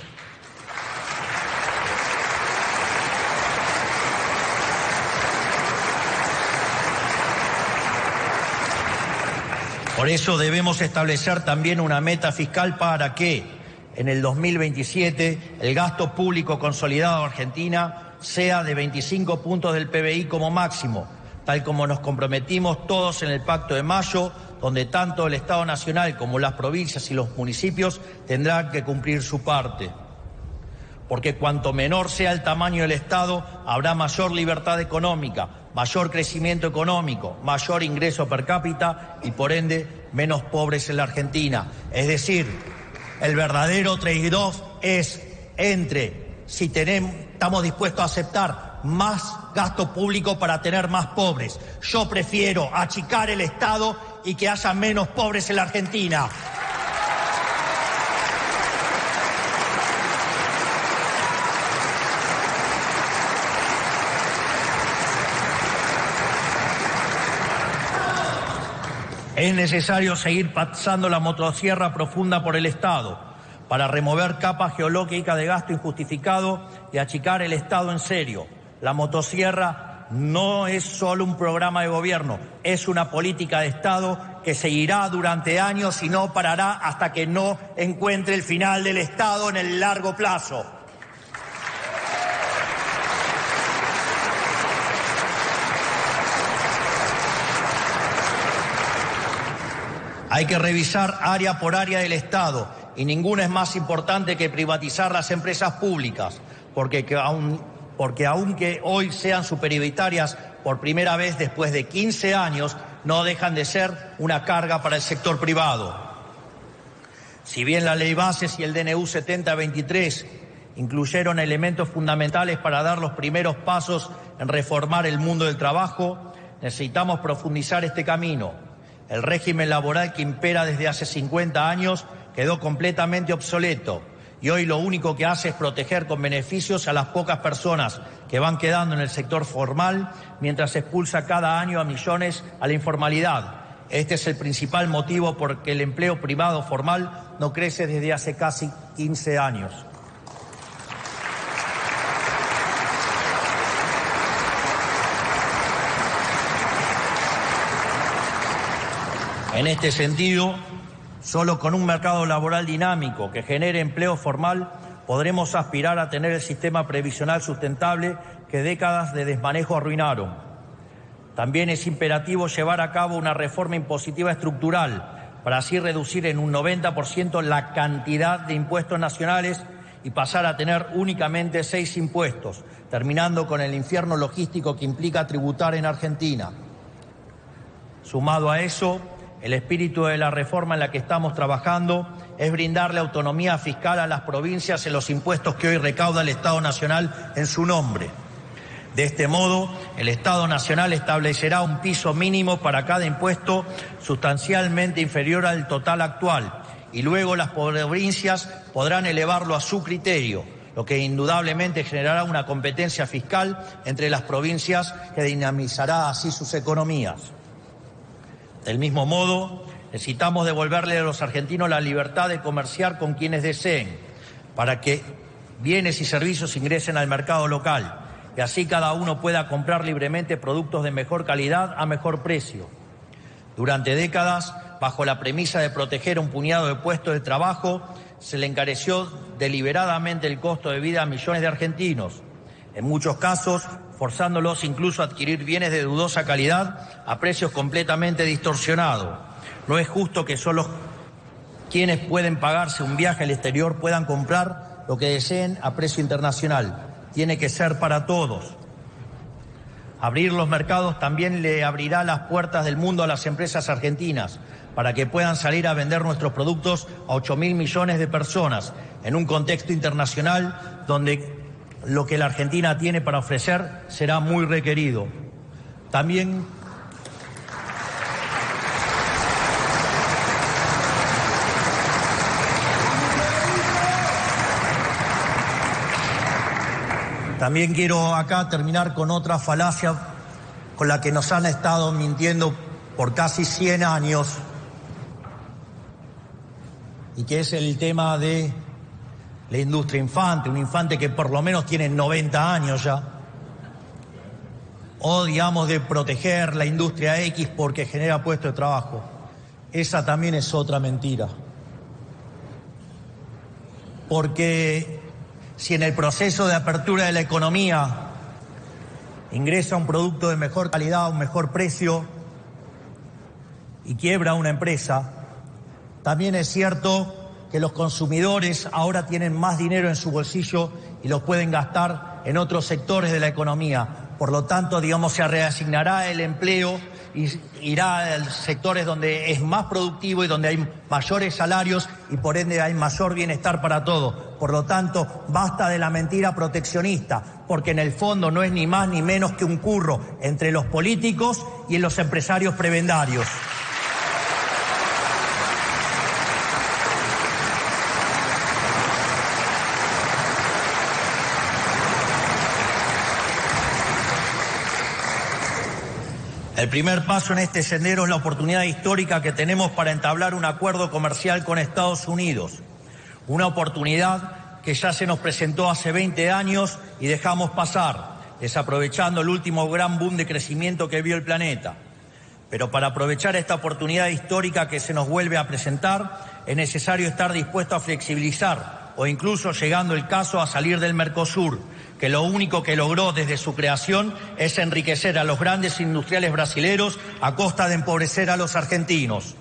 Por eso debemos establecer también una meta fiscal para que en el 2027 el gasto público consolidado de Argentina sea de 25 puntos del PBI como máximo, tal como nos comprometimos todos en el Pacto de Mayo, donde tanto el Estado Nacional como las provincias y los municipios tendrán que cumplir su parte. Porque cuanto menor sea el tamaño del Estado, habrá mayor libertad económica, mayor crecimiento económico, mayor ingreso per cápita y, por ende, menos pobres en la Argentina. Es decir, el verdadero trade-off es entre si estamos dispuestos a aceptar más gasto público para tener más pobres. Yo prefiero achicar el Estado y que haya menos pobres en la Argentina. Es necesario seguir pasando la motosierra profunda por el Estado para remover capas geológicas de gasto injustificado y achicar el Estado en serio. La motosierra no es solo un programa de gobierno, es una política de Estado que seguirá durante años y no parará hasta que no encuentre el final del Estado en el largo plazo. Hay que revisar área por área del Estado y ninguna es más importante que privatizar las empresas públicas, porque aunque hoy sean superioritarias por primera vez después de 15 años, no dejan de ser una carga para el sector privado. Si bien la Ley Bases y el DNU 7023 incluyeron elementos fundamentales para dar los primeros pasos en reformar el mundo del trabajo, necesitamos profundizar este camino. El régimen laboral que impera desde hace 50 años quedó completamente obsoleto y hoy lo único que hace es proteger con beneficios a las pocas personas que van quedando en el sector formal mientras se expulsa cada año a millones a la informalidad. Este es el principal motivo por el que el empleo privado formal no crece desde hace casi 15 años. En este sentido, solo con un mercado laboral dinámico que genere empleo formal podremos aspirar a tener el sistema previsional sustentable que décadas de desmanejo arruinaron. También es imperativo llevar a cabo una reforma impositiva estructural para así reducir en un 90% la cantidad de impuestos nacionales y pasar a tener únicamente 6 impuestos, terminando con el infierno logístico que implica tributar en Argentina. Sumado a eso, el espíritu de la reforma en la que estamos trabajando es brindarle autonomía fiscal a las provincias en los impuestos que hoy recauda el Estado Nacional en su nombre. De este modo, el Estado Nacional establecerá un piso mínimo para cada impuesto sustancialmente inferior al total actual y luego las provincias podrán elevarlo a su criterio, lo que indudablemente generará una competencia fiscal entre las provincias que dinamizará así sus economías. Del mismo modo, necesitamos devolverle a los argentinos la libertad de comerciar con quienes deseen, para que bienes y servicios ingresen al mercado local y así cada uno pueda comprar libremente productos de mejor calidad a mejor precio. Durante décadas, bajo la premisa de proteger un puñado de puestos de trabajo, se le encareció deliberadamente el costo de vida a millones de argentinos, en muchos casos forzándolos incluso a adquirir bienes de dudosa calidad a precios completamente distorsionados. No es justo que solo quienes pueden pagarse un viaje al exterior puedan comprar lo que deseen a precio internacional. Tiene que ser para todos. Abrir los mercados también le abrirá las puertas del mundo a las empresas argentinas para que puedan salir a vender nuestros productos a 8.000 millones de personas en un contexto internacional donde lo que la Argentina tiene para ofrecer será muy requerido. También quiero acá terminar con otra falacia con la que nos han estado mintiendo por casi 100 años y que es el tema de la industria infante, un infante que por lo menos tiene 90 años ya, o digamos de proteger la industria X porque genera puestos de trabajo. Esa también es otra mentira. Porque si en el proceso de apertura de la economía ingresa un producto de mejor calidad, a un mejor precio y quiebra una empresa, también es cierto que los consumidores ahora tienen más dinero en su bolsillo y lo pueden gastar en otros sectores de la economía. Por lo tanto, digamos, se reasignará el empleo y irá a sectores donde es más productivo y donde hay mayores salarios y por ende hay mayor bienestar para todos. Por lo tanto, basta de la mentira proteccionista, porque en el fondo no es ni más ni menos que un curro entre los políticos y los empresarios prebendarios. El primer paso en este sendero es la oportunidad histórica que tenemos para entablar un acuerdo comercial con Estados Unidos. Una oportunidad que ya se nos presentó hace 20 años y dejamos pasar, desaprovechando el último gran boom de crecimiento que vio el planeta. Pero para aprovechar esta oportunidad histórica que se nos vuelve a presentar, es necesario estar dispuesto a flexibilizar o incluso, llegando el caso, a salir del Mercosur, que lo único que logró desde su creación es enriquecer a los grandes industriales brasileros a costa de empobrecer a los argentinos.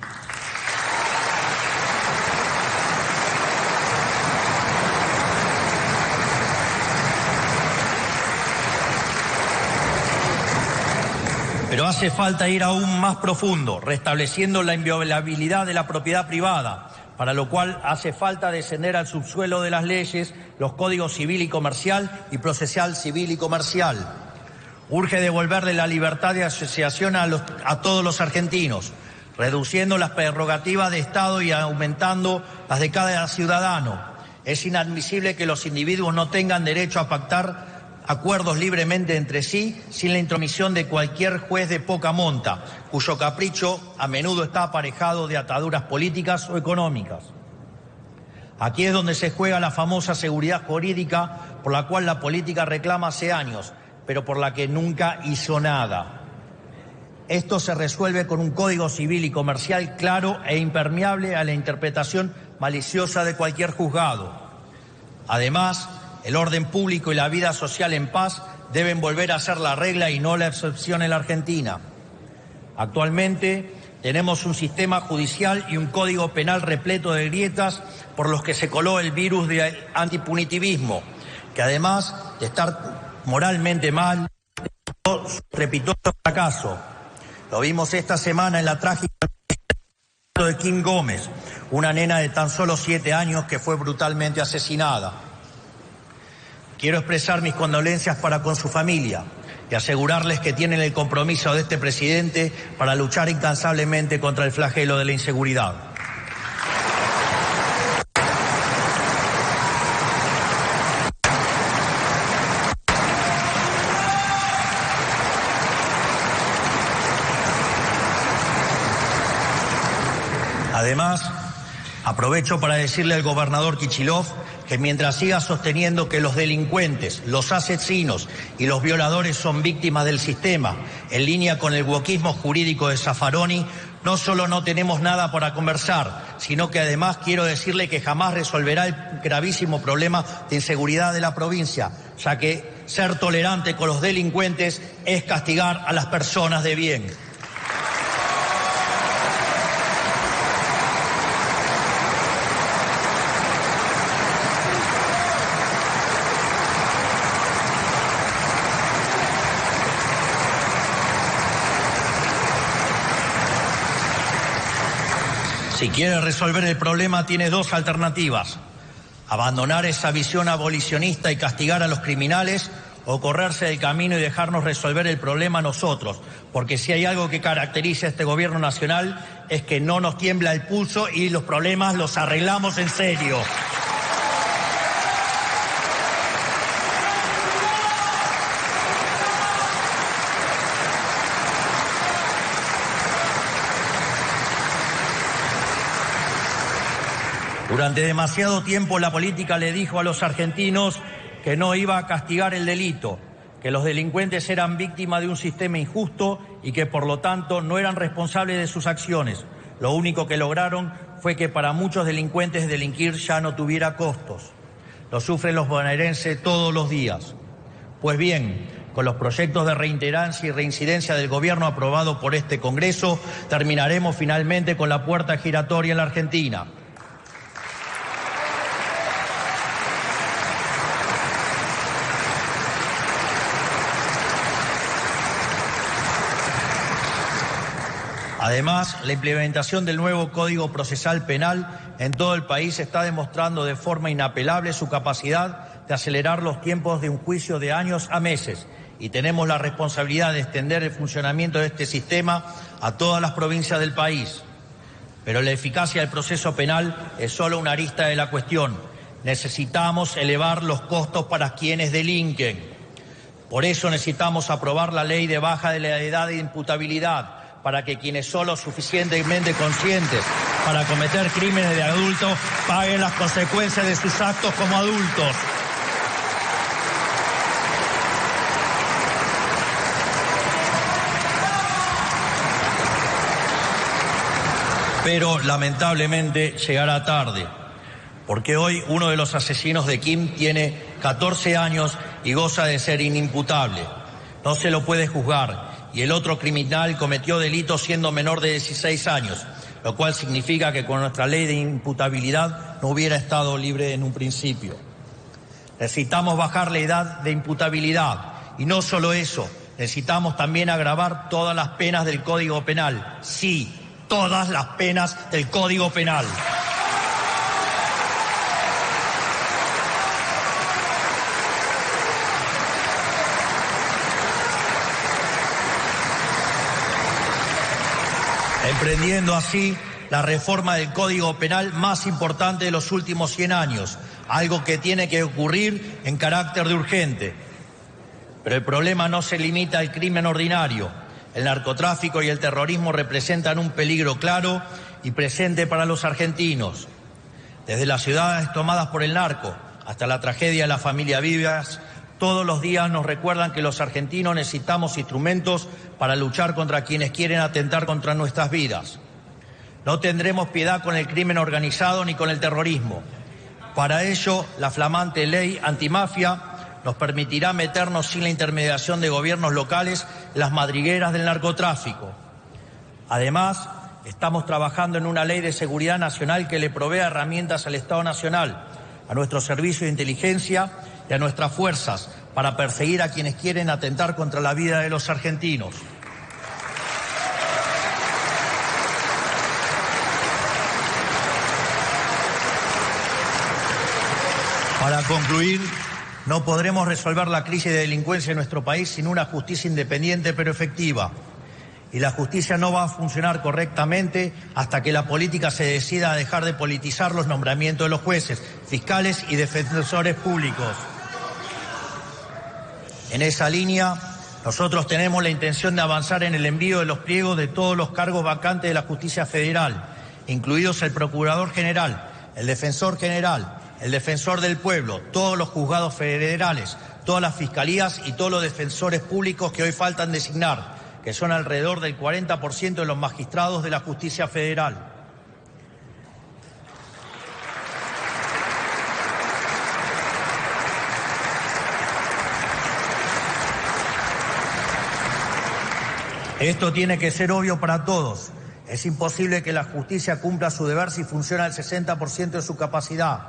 Pero hace falta ir aún más profundo, restableciendo la inviolabilidad de la propiedad privada, para lo cual hace falta descender al subsuelo de las leyes, los códigos civil y comercial y procesal civil y comercial. Urge devolverle la libertad de asociación a todos los argentinos, reduciendo las prerrogativas de Estado y aumentando las de cada ciudadano. Es inadmisible que los individuos no tengan derecho a pactar acuerdos libremente entre sí sin la intromisión de cualquier juez de poca monta, cuyo capricho a menudo está aparejado de ataduras políticas o económicas. Aquí es donde se juega la famosa seguridad jurídica por la cual la política reclama hace años, pero por la que nunca hizo nada. Esto se resuelve con un código civil y comercial claro e impermeable a la interpretación maliciosa de cualquier juzgado. Además, el orden público y la vida social en paz deben volver a ser la regla y no la excepción en la Argentina. Actualmente tenemos un sistema judicial y un código penal repleto de grietas por los que se coló el virus de antipunitivismo, que además de estar moralmente mal, repitió su fracaso. Lo vimos esta semana en la trágica de Kim Gómez, una nena de tan solo 7 años que fue brutalmente asesinada. Quiero expresar mis condolencias para con su familia y asegurarles que tienen el compromiso de este presidente para luchar incansablemente contra el flagelo de la inseguridad. Además, Aprovecho para decirle al gobernador Kicillof que mientras siga sosteniendo que los delincuentes, los asesinos y los violadores son víctimas del sistema, en línea con el wokismo jurídico de Zaffaroni, no solo no tenemos nada para conversar, sino que además quiero decirle que jamás resolverá el gravísimo problema de inseguridad de la provincia, ya que ser tolerante con los delincuentes es castigar a las personas de bien. Si quiere resolver el problema, tiene dos alternativas: abandonar esa visión abolicionista y castigar a los criminales, o correrse del camino y dejarnos resolver el problema nosotros, porque si hay algo que caracteriza a este gobierno nacional es que no nos tiembla el pulso y los problemas los arreglamos en serio. Durante demasiado tiempo la política le dijo a los argentinos que no iba a castigar el delito, que los delincuentes eran víctimas de un sistema injusto y que por lo tanto no eran responsables de sus acciones. Lo único que lograron fue que para muchos delincuentes delinquir ya no tuviera costos. Lo sufren los bonaerenses todos los días. Pues bien, con los proyectos de reiterancia y reincidencia del gobierno aprobado por este Congreso, terminaremos finalmente con la puerta giratoria en la Argentina. Además, la implementación del nuevo Código Procesal Penal en todo el país está demostrando de forma inapelable su capacidad de acelerar los tiempos de un juicio de años a meses, y tenemos la responsabilidad de extender el funcionamiento de este sistema a todas las provincias del país. Pero la eficacia del proceso penal es solo una arista de la cuestión. Necesitamos elevar los costos para quienes delinquen. Por eso necesitamos aprobar la ley de baja de la edad de imputabilidad, para que quienes son lo suficientemente conscientes para cometer crímenes de adultos paguen las consecuencias de sus actos como adultos. Pero lamentablemente llegará tarde, porque hoy uno de los asesinos de Kim tiene 14 años y goza de ser inimputable. No se lo puede juzgar. Y el otro criminal cometió delitos siendo menor de 16 años, lo cual significa que con nuestra ley de imputabilidad no hubiera estado libre en un principio. Necesitamos bajar la edad de imputabilidad, y no solo eso, necesitamos también agravar todas las penas del Código Penal. Sí, todas las penas del Código Penal. Emprendiendo así la reforma del Código Penal más importante de los últimos 100 años, algo que tiene que ocurrir en carácter de urgente. Pero el problema no se limita al crimen ordinario. El narcotráfico y el terrorismo representan un peligro claro y presente para los argentinos. Desde las ciudades tomadas por el narco hasta la tragedia de la familia Vivas, todos los días nos recuerdan que los argentinos necesitamos instrumentos para luchar contra quienes quieren atentar contra nuestras vidas. No tendremos piedad con el crimen organizado ni con el terrorismo. Para ello, la flamante ley antimafia nos permitirá meternos sin la intermediación de gobiernos locales en las madrigueras del narcotráfico. Además, estamos trabajando en una ley de seguridad nacional que le provea herramientas al Estado Nacional, a nuestro servicio de inteligencia y a nuestras fuerzas para perseguir a quienes quieren atentar contra la vida de los argentinos. Para concluir, no podremos resolver la crisis de delincuencia en nuestro país sin una justicia independiente pero efectiva. Y la justicia no va a funcionar correctamente hasta que la política se decida a dejar de politizar los nombramientos de los jueces, fiscales y defensores públicos. En esa línea, nosotros tenemos la intención de avanzar en el envío de los pliegos de todos los cargos vacantes de la justicia federal incluidos el Procurador General, el Defensor General, el Defensor del Pueblo, todos los juzgados federales, todas las fiscalías y todos los defensores públicos que hoy faltan designar, que son alrededor del 40% de los magistrados de la justicia federal. Esto tiene que ser obvio para todos. Es imposible que la justicia cumpla su deber si funciona al 60% de su capacidad.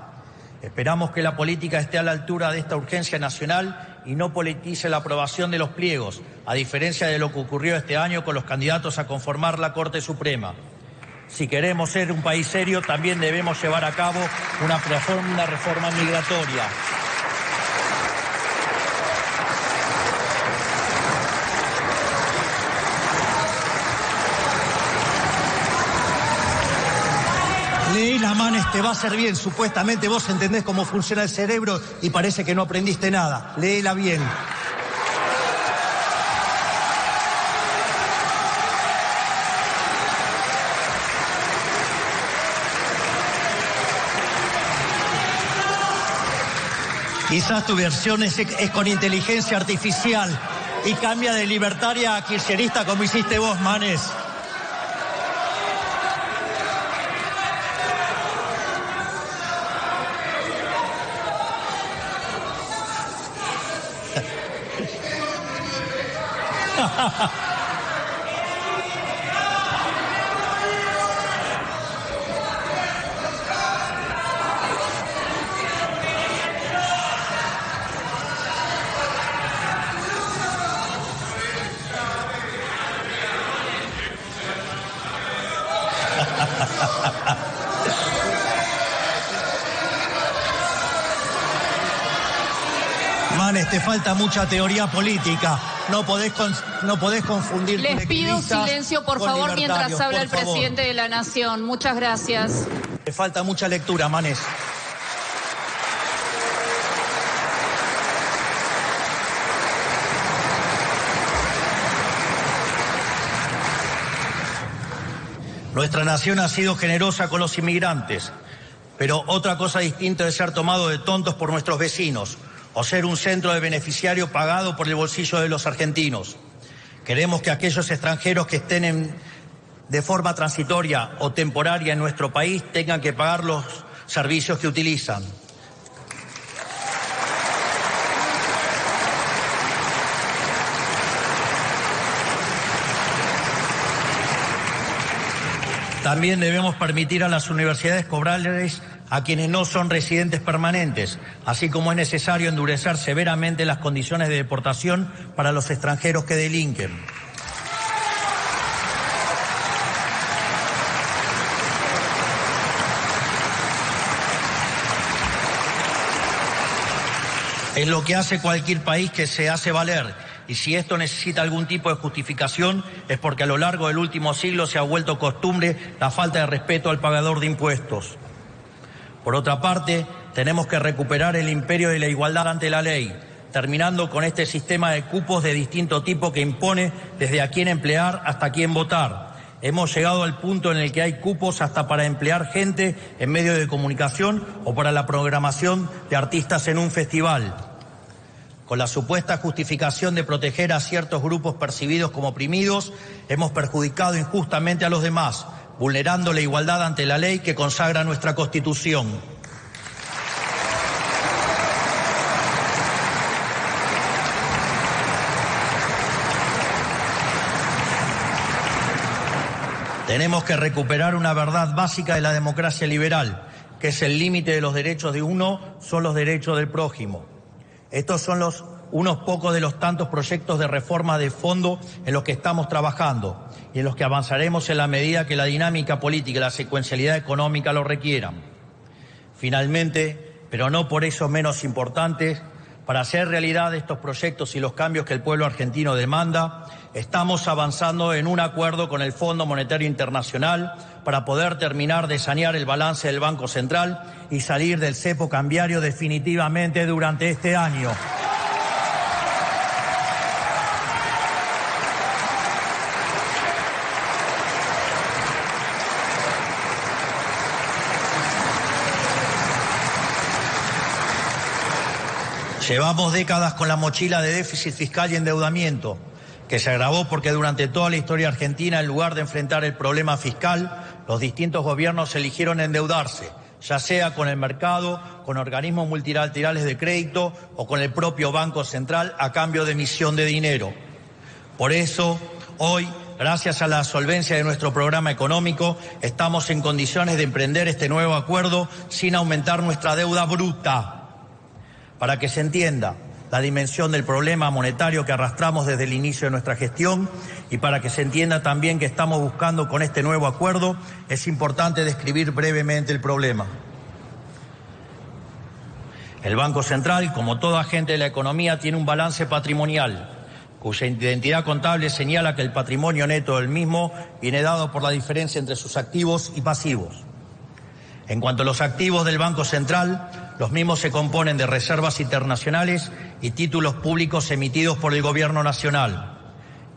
Esperamos que la política esté a la altura de esta urgencia nacional y no politice la aprobación de los pliegos, a diferencia de lo que ocurrió este año con los candidatos a conformar la Corte Suprema. Si queremos ser un país serio, también debemos llevar a cabo una reforma migratoria. Leila, Manes, te va a hacer bien. Supuestamente vos entendés cómo funciona el cerebro y parece que no aprendiste nada. Léela bien. Quizás tu versión es con inteligencia artificial y cambia de libertaria a kirchnerista como hiciste vos, Manes. Manes, te falta mucha teoría política. No podés confundir. Les pido silencio, por favor, mientras habla el presidente de la Nación. Muchas gracias. Te falta mucha lectura, Manes. Nuestra nación ha sido generosa con los inmigrantes, pero otra cosa distinta es ser tomado de tontos por nuestros vecinos o ser un centro de beneficiario pagado por el bolsillo de los argentinos. Queremos que aquellos extranjeros que estén de forma transitoria o temporaria en nuestro país tengan que pagar los servicios que utilizan. También debemos permitir a las universidades cobrarles a quienes no son residentes permanentes, así como es necesario endurecer severamente las condiciones de deportación para los extranjeros que delinquen. Es lo que hace cualquier país que se hace valer. Y si esto necesita algún tipo de justificación, es porque a lo largo del último siglo se ha vuelto costumbre la falta de respeto al pagador de impuestos. Por otra parte, tenemos que recuperar el imperio de la igualdad ante la ley, terminando con este sistema de cupos de distinto tipo que impone desde a quién emplear hasta a quién votar. Hemos llegado al punto en el que hay cupos hasta para emplear gente en medios de comunicación o para la programación de artistas en un festival. Con la supuesta justificación de proteger a ciertos grupos percibidos como oprimidos, hemos perjudicado injustamente a los demás, vulnerando la igualdad ante la ley que consagra nuestra Constitución. Tenemos que recuperar una verdad básica de la democracia liberal, que es el límite de los derechos de uno son los derechos del prójimo. Estos son unos pocos de los tantos proyectos de reforma de fondo en los que estamos trabajando y en los que avanzaremos en la medida que la dinámica política y la secuencialidad económica lo requieran. Finalmente, pero no por eso menos importantes, para hacer realidad estos proyectos y los cambios que el pueblo argentino demanda, estamos avanzando en un acuerdo con el Fondo Monetario Internacional para poder terminar de sanear el balance del Banco Central y salir del cepo cambiario definitivamente durante este año. Llevamos décadas con la mochila de déficit fiscal y endeudamiento, que se agravó porque durante toda la historia argentina, en lugar de enfrentar el problema fiscal, los distintos gobiernos eligieron endeudarse, ya sea con el mercado, con organismos multilaterales de crédito o con el propio Banco Central a cambio de emisión de dinero. Por eso, hoy, gracias a la solvencia de nuestro programa económico, estamos en condiciones de emprender este nuevo acuerdo sin aumentar nuestra deuda bruta. Para que se entienda la dimensión del problema monetario que arrastramos desde el inicio de nuestra gestión y para que se entienda también que estamos buscando con este nuevo acuerdo, es importante describir brevemente el problema. El Banco Central, como todo agente de la economía, tiene un balance patrimonial, cuya identidad contable señala que el patrimonio neto del mismo viene dado por la diferencia entre sus activos y pasivos. En cuanto a los activos del Banco Central, los mismos se componen de reservas internacionales y títulos públicos emitidos por el Gobierno Nacional.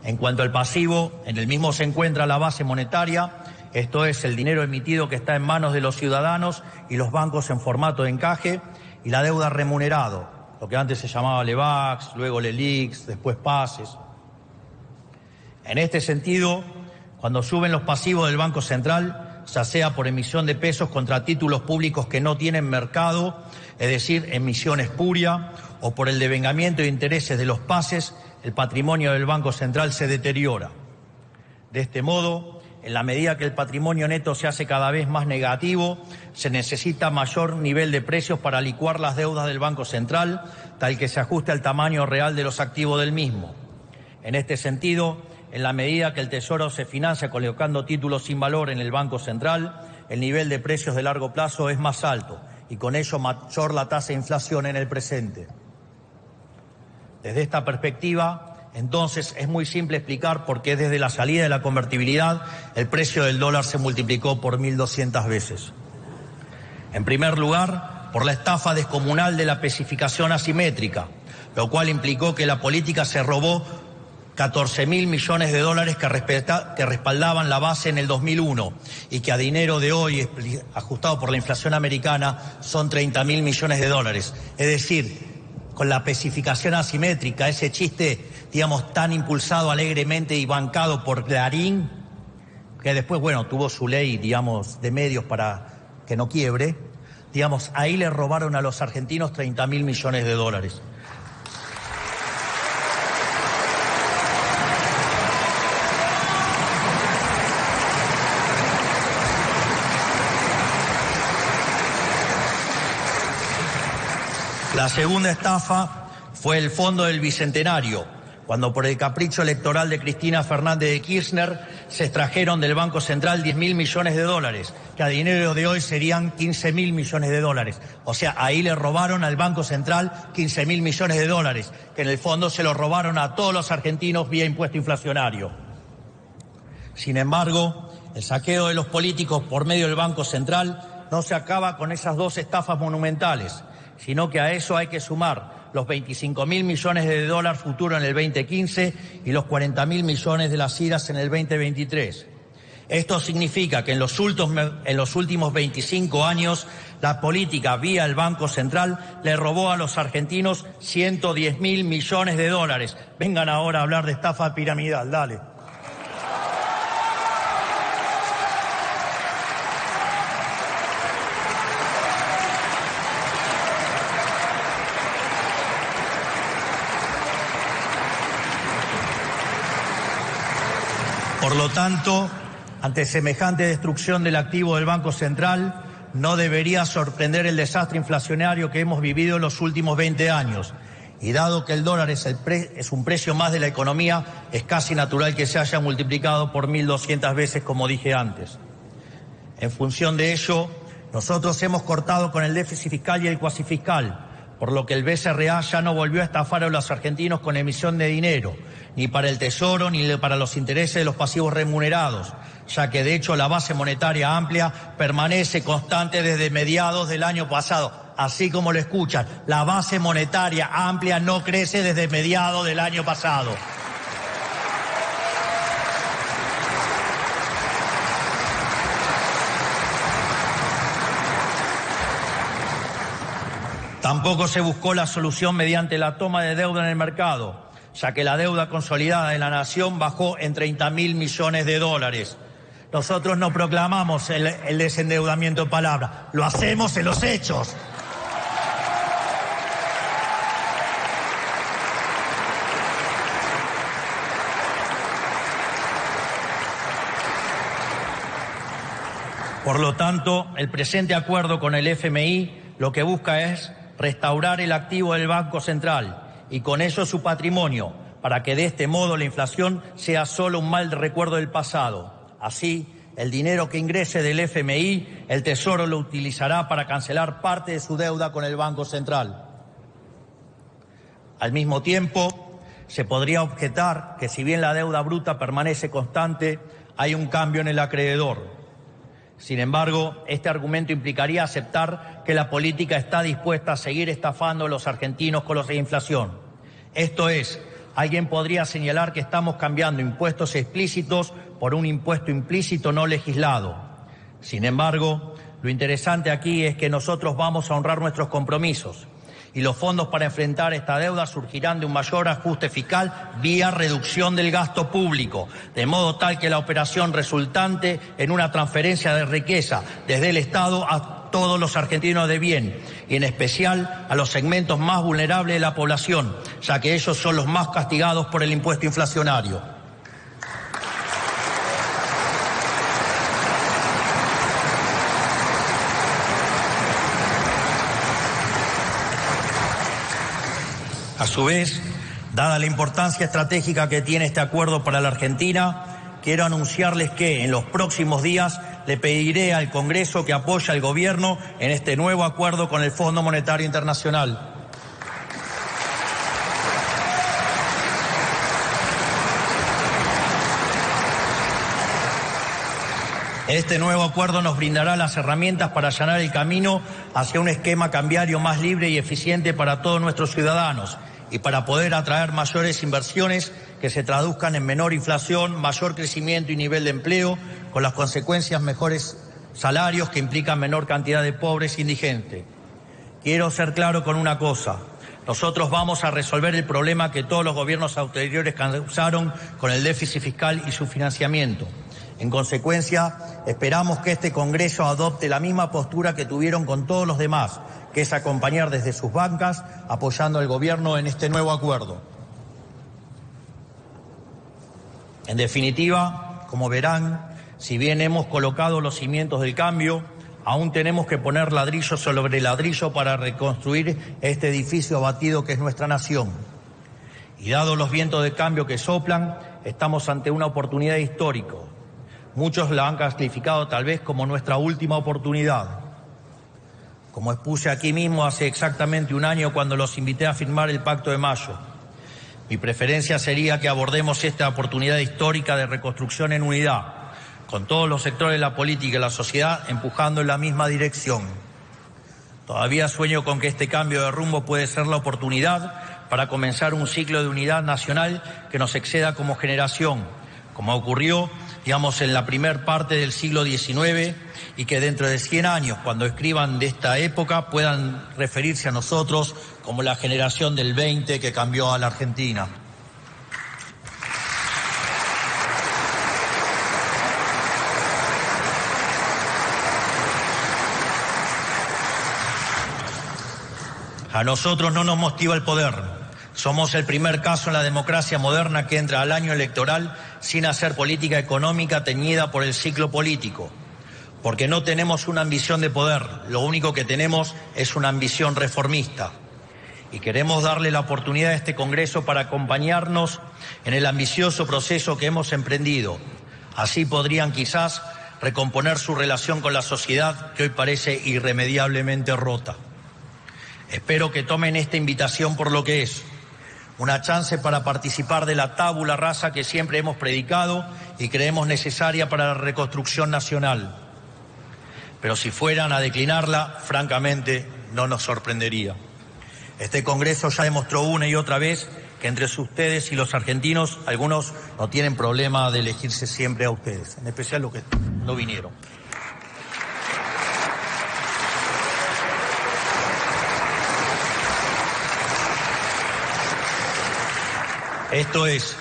En cuanto al pasivo, en el mismo se encuentra la base monetaria, esto es, el dinero emitido que está en manos de los ciudadanos y los bancos en formato de encaje, y la deuda remunerado, lo que antes se llamaba LEVAX, luego LELIX, después PASES. En este sentido, cuando suben los pasivos del Banco Central, ya sea por emisión de pesos contra títulos públicos que no tienen mercado, es decir, emisión espuria, o por el devengamiento de intereses de los PASES, el patrimonio del Banco Central se deteriora. De este modo, en la medida que el patrimonio neto se hace cada vez más negativo, se necesita mayor nivel de precios para licuar las deudas del Banco Central, tal que se ajuste al tamaño real de los activos del mismo. En este sentido, en la medida que el Tesoro se financia colocando títulos sin valor en el Banco Central, el nivel de precios de largo plazo es más alto y con ello mayor la tasa de inflación en el presente. Desde esta perspectiva, entonces, es muy simple explicar por qué desde la salida de la convertibilidad el precio del dólar se multiplicó por 1.200 veces. En primer lugar, por la estafa descomunal de la especificación asimétrica, lo cual implicó que la política se robó 14.000 millones de dólares que respaldaban la base en el 2001 y que a dinero de hoy, ajustado por la inflación americana, son 30.000 millones de dólares. Es decir, con la especificación asimétrica, ese chiste, digamos, tan impulsado alegremente y bancado por Clarín, que después, bueno, tuvo su ley, digamos, de medios para que no quiebre, digamos, ahí le robaron a los argentinos 30.000 millones de dólares. La segunda estafa fue el Fondo del Bicentenario, cuando por el capricho electoral de Cristina Fernández de Kirchner se extrajeron del Banco Central 10.000 millones de dólares, que a dinero de hoy serían 15.000 millones de dólares. O sea, ahí le robaron al Banco Central 15.000 millones de dólares, que en el fondo se lo robaron a todos los argentinos vía impuesto inflacionario. Sin embargo, el saqueo de los políticos por medio del Banco Central no se acaba con esas dos estafas monumentales, sino que a eso hay que sumar los 25.000 millones de dólares futuros en el 2015 y los 40.000 millones de las IRAs en el 2023. Esto significa que en los últimos 25 años la política vía el Banco Central le robó a los argentinos 110.000 millones de dólares. Vengan ahora a hablar de estafa piramidal, dale. Por lo tanto, ante semejante destrucción del activo del Banco Central, no debería sorprender el desastre inflacionario que hemos vivido en los últimos 20 años. Y dado que el dólar es un precio más de la economía, es casi natural que se haya multiplicado por 1.200 veces, como dije antes. En función de ello, nosotros hemos cortado con el déficit fiscal y el cuasifiscal, por lo que el BCRA ya no volvió a estafar a los argentinos con emisión de dinero, ni para el Tesoro ni para los intereses de los pasivos remunerados, ya que de hecho la base monetaria amplia permanece constante desde mediados del año pasado. Así como lo escuchan, la base monetaria amplia no crece desde mediados del año pasado. Tampoco se buscó la solución mediante la toma de deuda en el mercado, ya que la deuda consolidada de la nación bajó en 30.000 millones de dólares. Nosotros no proclamamos el desendeudamiento en palabras, lo hacemos en los hechos. Por lo tanto, el presente acuerdo con el FMI lo que busca es restaurar el activo del Banco Central y con ello su patrimonio, para que de este modo la inflación sea solo un mal recuerdo del pasado. Así, el dinero que ingrese del FMI, el Tesoro lo utilizará para cancelar parte de su deuda con el Banco Central. Al mismo tiempo, se podría objetar que si bien la deuda bruta permanece constante, hay un cambio en el acreedor. Sin embargo, este argumento implicaría aceptar que la política está dispuesta a seguir estafando a los argentinos con la inflación. Esto es, alguien podría señalar que estamos cambiando impuestos explícitos por un impuesto implícito no legislado. Sin embargo, lo interesante aquí es que nosotros vamos a honrar nuestros compromisos y los fondos para enfrentar esta deuda surgirán de un mayor ajuste fiscal vía reducción del gasto público, de modo tal que la operación resultante en una transferencia de riqueza desde el Estado a todos los argentinos de bien, y en especial a los segmentos más vulnerables de la población, ya que ellos son los más castigados por el impuesto inflacionario. A su vez, dada la importancia estratégica que tiene este acuerdo para la Argentina, quiero anunciarles que en los próximos días le pediré al Congreso que apoye al Gobierno en este nuevo acuerdo con el Fondo Monetario Internacional. Este nuevo acuerdo nos brindará las herramientas para allanar el camino hacia un esquema cambiario más libre y eficiente para todos nuestros ciudadanos y para poder atraer mayores inversiones que se traduzcan en menor inflación, mayor crecimiento y nivel de empleo, con las consecuencias mejores salarios que implican menor cantidad de pobres e indigentes. Quiero ser claro con una cosa. Nosotros vamos a resolver el problema que todos los gobiernos anteriores causaron con el déficit fiscal y su financiamiento. En consecuencia, esperamos que este Congreso adopte la misma postura que tuvieron con todos los demás, que es acompañar desde sus bancas, apoyando al Gobierno en este nuevo acuerdo. En definitiva, como verán, si bien hemos colocado los cimientos del cambio, aún tenemos que poner ladrillo sobre ladrillo para reconstruir este edificio abatido que es nuestra nación. Y dados los vientos de cambio que soplan, estamos ante una oportunidad histórica. Muchos la han calificado tal vez como nuestra última oportunidad. Como expuse aquí mismo hace exactamente un año cuando los invité a firmar el Pacto de Mayo, mi preferencia sería que abordemos esta oportunidad histórica de reconstrucción en unidad, con todos los sectores de la política y la sociedad empujando en la misma dirección. Todavía sueño con que este cambio de rumbo puede ser la oportunidad para comenzar un ciclo de unidad nacional que nos exceda como generación, como ocurrió, digamos, en la primer parte del siglo XIX, y que dentro de 100 años, cuando escriban de esta época, puedan referirse a nosotros como la generación del 20 que cambió a la Argentina. A nosotros no nos motiva el poder. Somos el primer caso en la democracia moderna que entra al año electoral sin hacer política económica teñida por el ciclo político. Porque no tenemos una ambición de poder, lo único que tenemos es una ambición reformista. Y queremos darle la oportunidad a este Congreso para acompañarnos en el ambicioso proceso que hemos emprendido. Así podrían quizás recomponer su relación con la sociedad que hoy parece irremediablemente rota. Espero que tomen esta invitación por lo que es, una chance para participar de la tabula rasa que siempre hemos predicado y creemos necesaria para la reconstrucción nacional. Pero si fueran a declinarla, francamente, no nos sorprendería. Este Congreso ya demostró una y otra vez que entre ustedes y los argentinos, algunos no tienen problema de elegirse siempre a ustedes, en especial los que no vinieron. Esto es,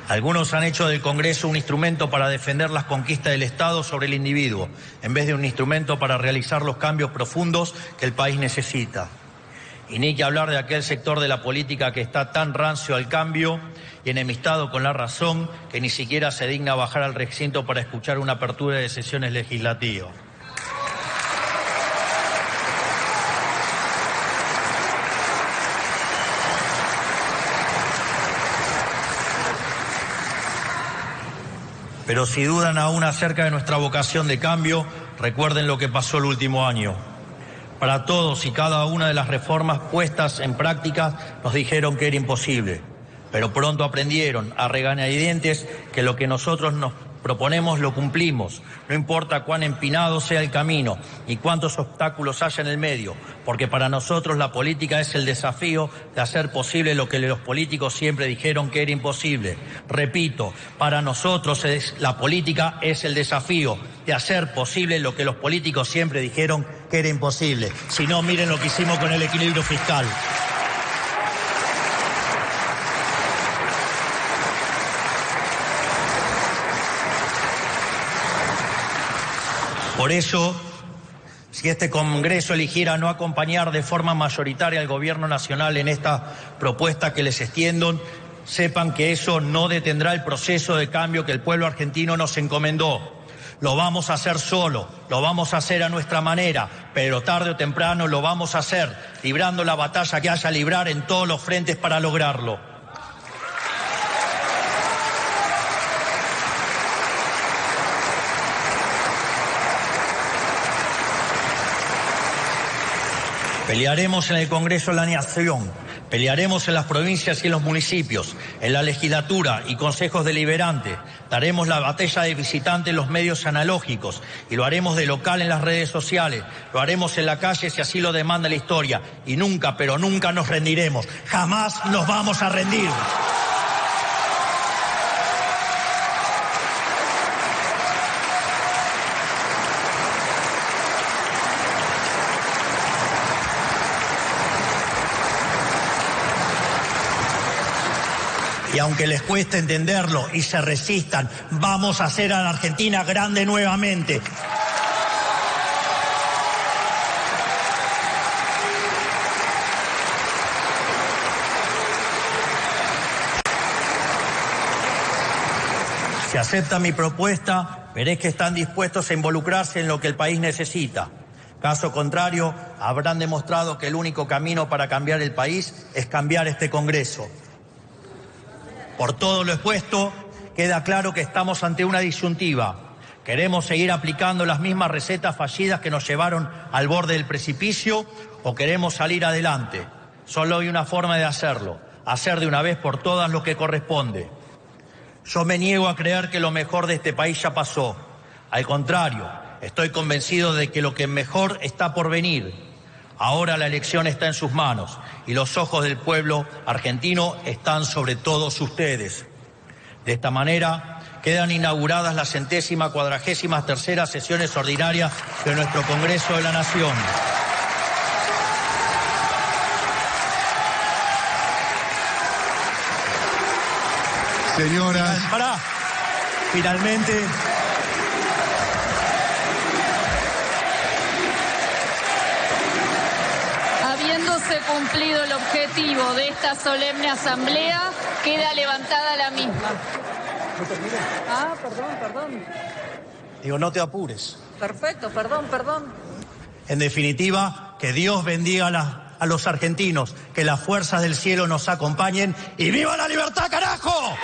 algunos han hecho del Congreso un instrumento para defender las conquistas del Estado sobre el individuo, en vez de un instrumento para realizar los cambios profundos que el país necesita. Y ni que hablar de aquel sector de la política que está tan rancio al cambio y enemistado con la razón que ni siquiera se digna bajar al recinto para escuchar una apertura de sesiones legislativas. Pero si dudan aún acerca de nuestra vocación de cambio, recuerden lo que pasó el último año. Para todos y cada una de las reformas puestas en práctica nos dijeron que era imposible, pero pronto aprendieron a regañadientes que lo que nosotros nos proponemos lo cumplimos, no importa cuán empinado sea el camino y cuántos obstáculos haya en el medio, porque para nosotros la política es el desafío de hacer posible lo que los políticos siempre dijeron que era imposible. Repito, para nosotros la política es el desafío de hacer posible lo que los políticos siempre dijeron que era imposible. Si no, miren lo que hicimos con el equilibrio fiscal. Por eso, si este Congreso eligiera no acompañar de forma mayoritaria al Gobierno Nacional en esta propuesta que les extiendo, sepan que eso no detendrá el proceso de cambio que el pueblo argentino nos encomendó. Lo vamos a hacer solo, lo vamos a hacer a nuestra manera, pero tarde o temprano lo vamos a hacer, librando la batalla que haya a librar en todos los frentes para lograrlo. Pelearemos en el Congreso de la Nación, pelearemos en las provincias y en los municipios, en la legislatura y consejos deliberantes. Daremos la batalla de visitante en los medios analógicos y lo haremos de local en las redes sociales. Lo haremos en la calle si así lo demanda la historia. Y nunca, pero nunca nos rendiremos. Jamás nos vamos a rendir. Y aunque les cueste entenderlo y se resistan, vamos a hacer a la Argentina grande nuevamente. Si aceptan mi propuesta, veréis que están dispuestos a involucrarse en lo que el país necesita. Caso contrario, habrán demostrado que el único camino para cambiar el país es cambiar este Congreso. Por todo lo expuesto, queda claro que estamos ante una disyuntiva. ¿Queremos seguir aplicando las mismas recetas fallidas que nos llevaron al borde del precipicio o queremos salir adelante? Solo hay una forma de hacerlo, hacer de una vez por todas lo que corresponde. Yo me niego a creer que lo mejor de este país ya pasó. Al contrario, estoy convencido de que lo que mejor está por venir. Ahora la elección está en sus manos y los ojos del pueblo argentino están sobre todos ustedes. De esta manera quedan inauguradas las 143ª sesiones ordinarias de nuestro Congreso de la Nación. Señoras. Finalmente. Habiéndose cumplido el objetivo de esta solemne asamblea, queda levantada la misma. Perdón. Digo, no te apures. Perfecto, perdón. En definitiva, que Dios bendiga a los argentinos, que las fuerzas del cielo nos acompañen y ¡viva la libertad, carajo!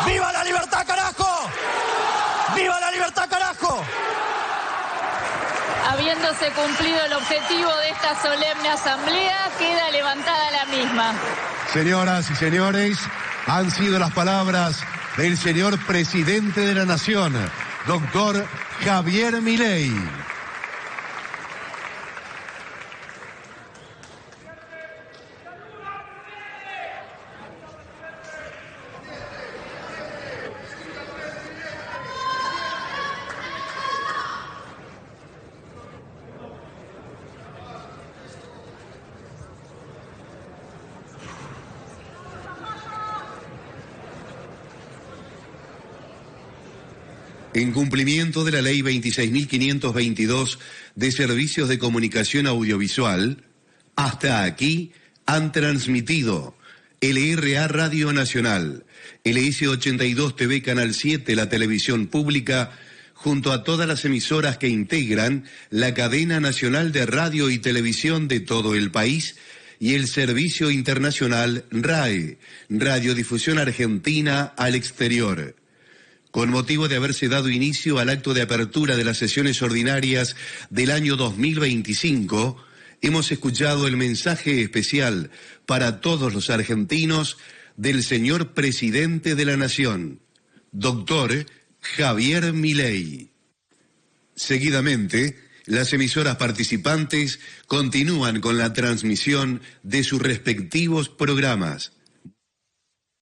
¡Viva la libertad, carajo! ¡Viva la libertad, carajo! Habiéndose cumplido el objetivo de esta solemne asamblea, queda levantada la misma. Señoras y señores, han sido las palabras del señor presidente de la Nación, doctor Javier Milei. En cumplimiento de la Ley 26.522 de Servicios de Comunicación Audiovisual, hasta aquí han transmitido LRA Radio Nacional, LS82 TV Canal 7, la televisión pública, junto a todas las emisoras que integran la cadena nacional de radio y televisión de todo el país, y el servicio internacional RAE, Radiodifusión Argentina al Exterior. Con motivo de haberse dado inicio al acto de apertura de las sesiones ordinarias del año 2025, hemos escuchado el mensaje especial para todos los argentinos del señor Presidente de la Nación, doctor Javier Milei. Seguidamente, las emisoras participantes continúan con la transmisión de sus respectivos programas.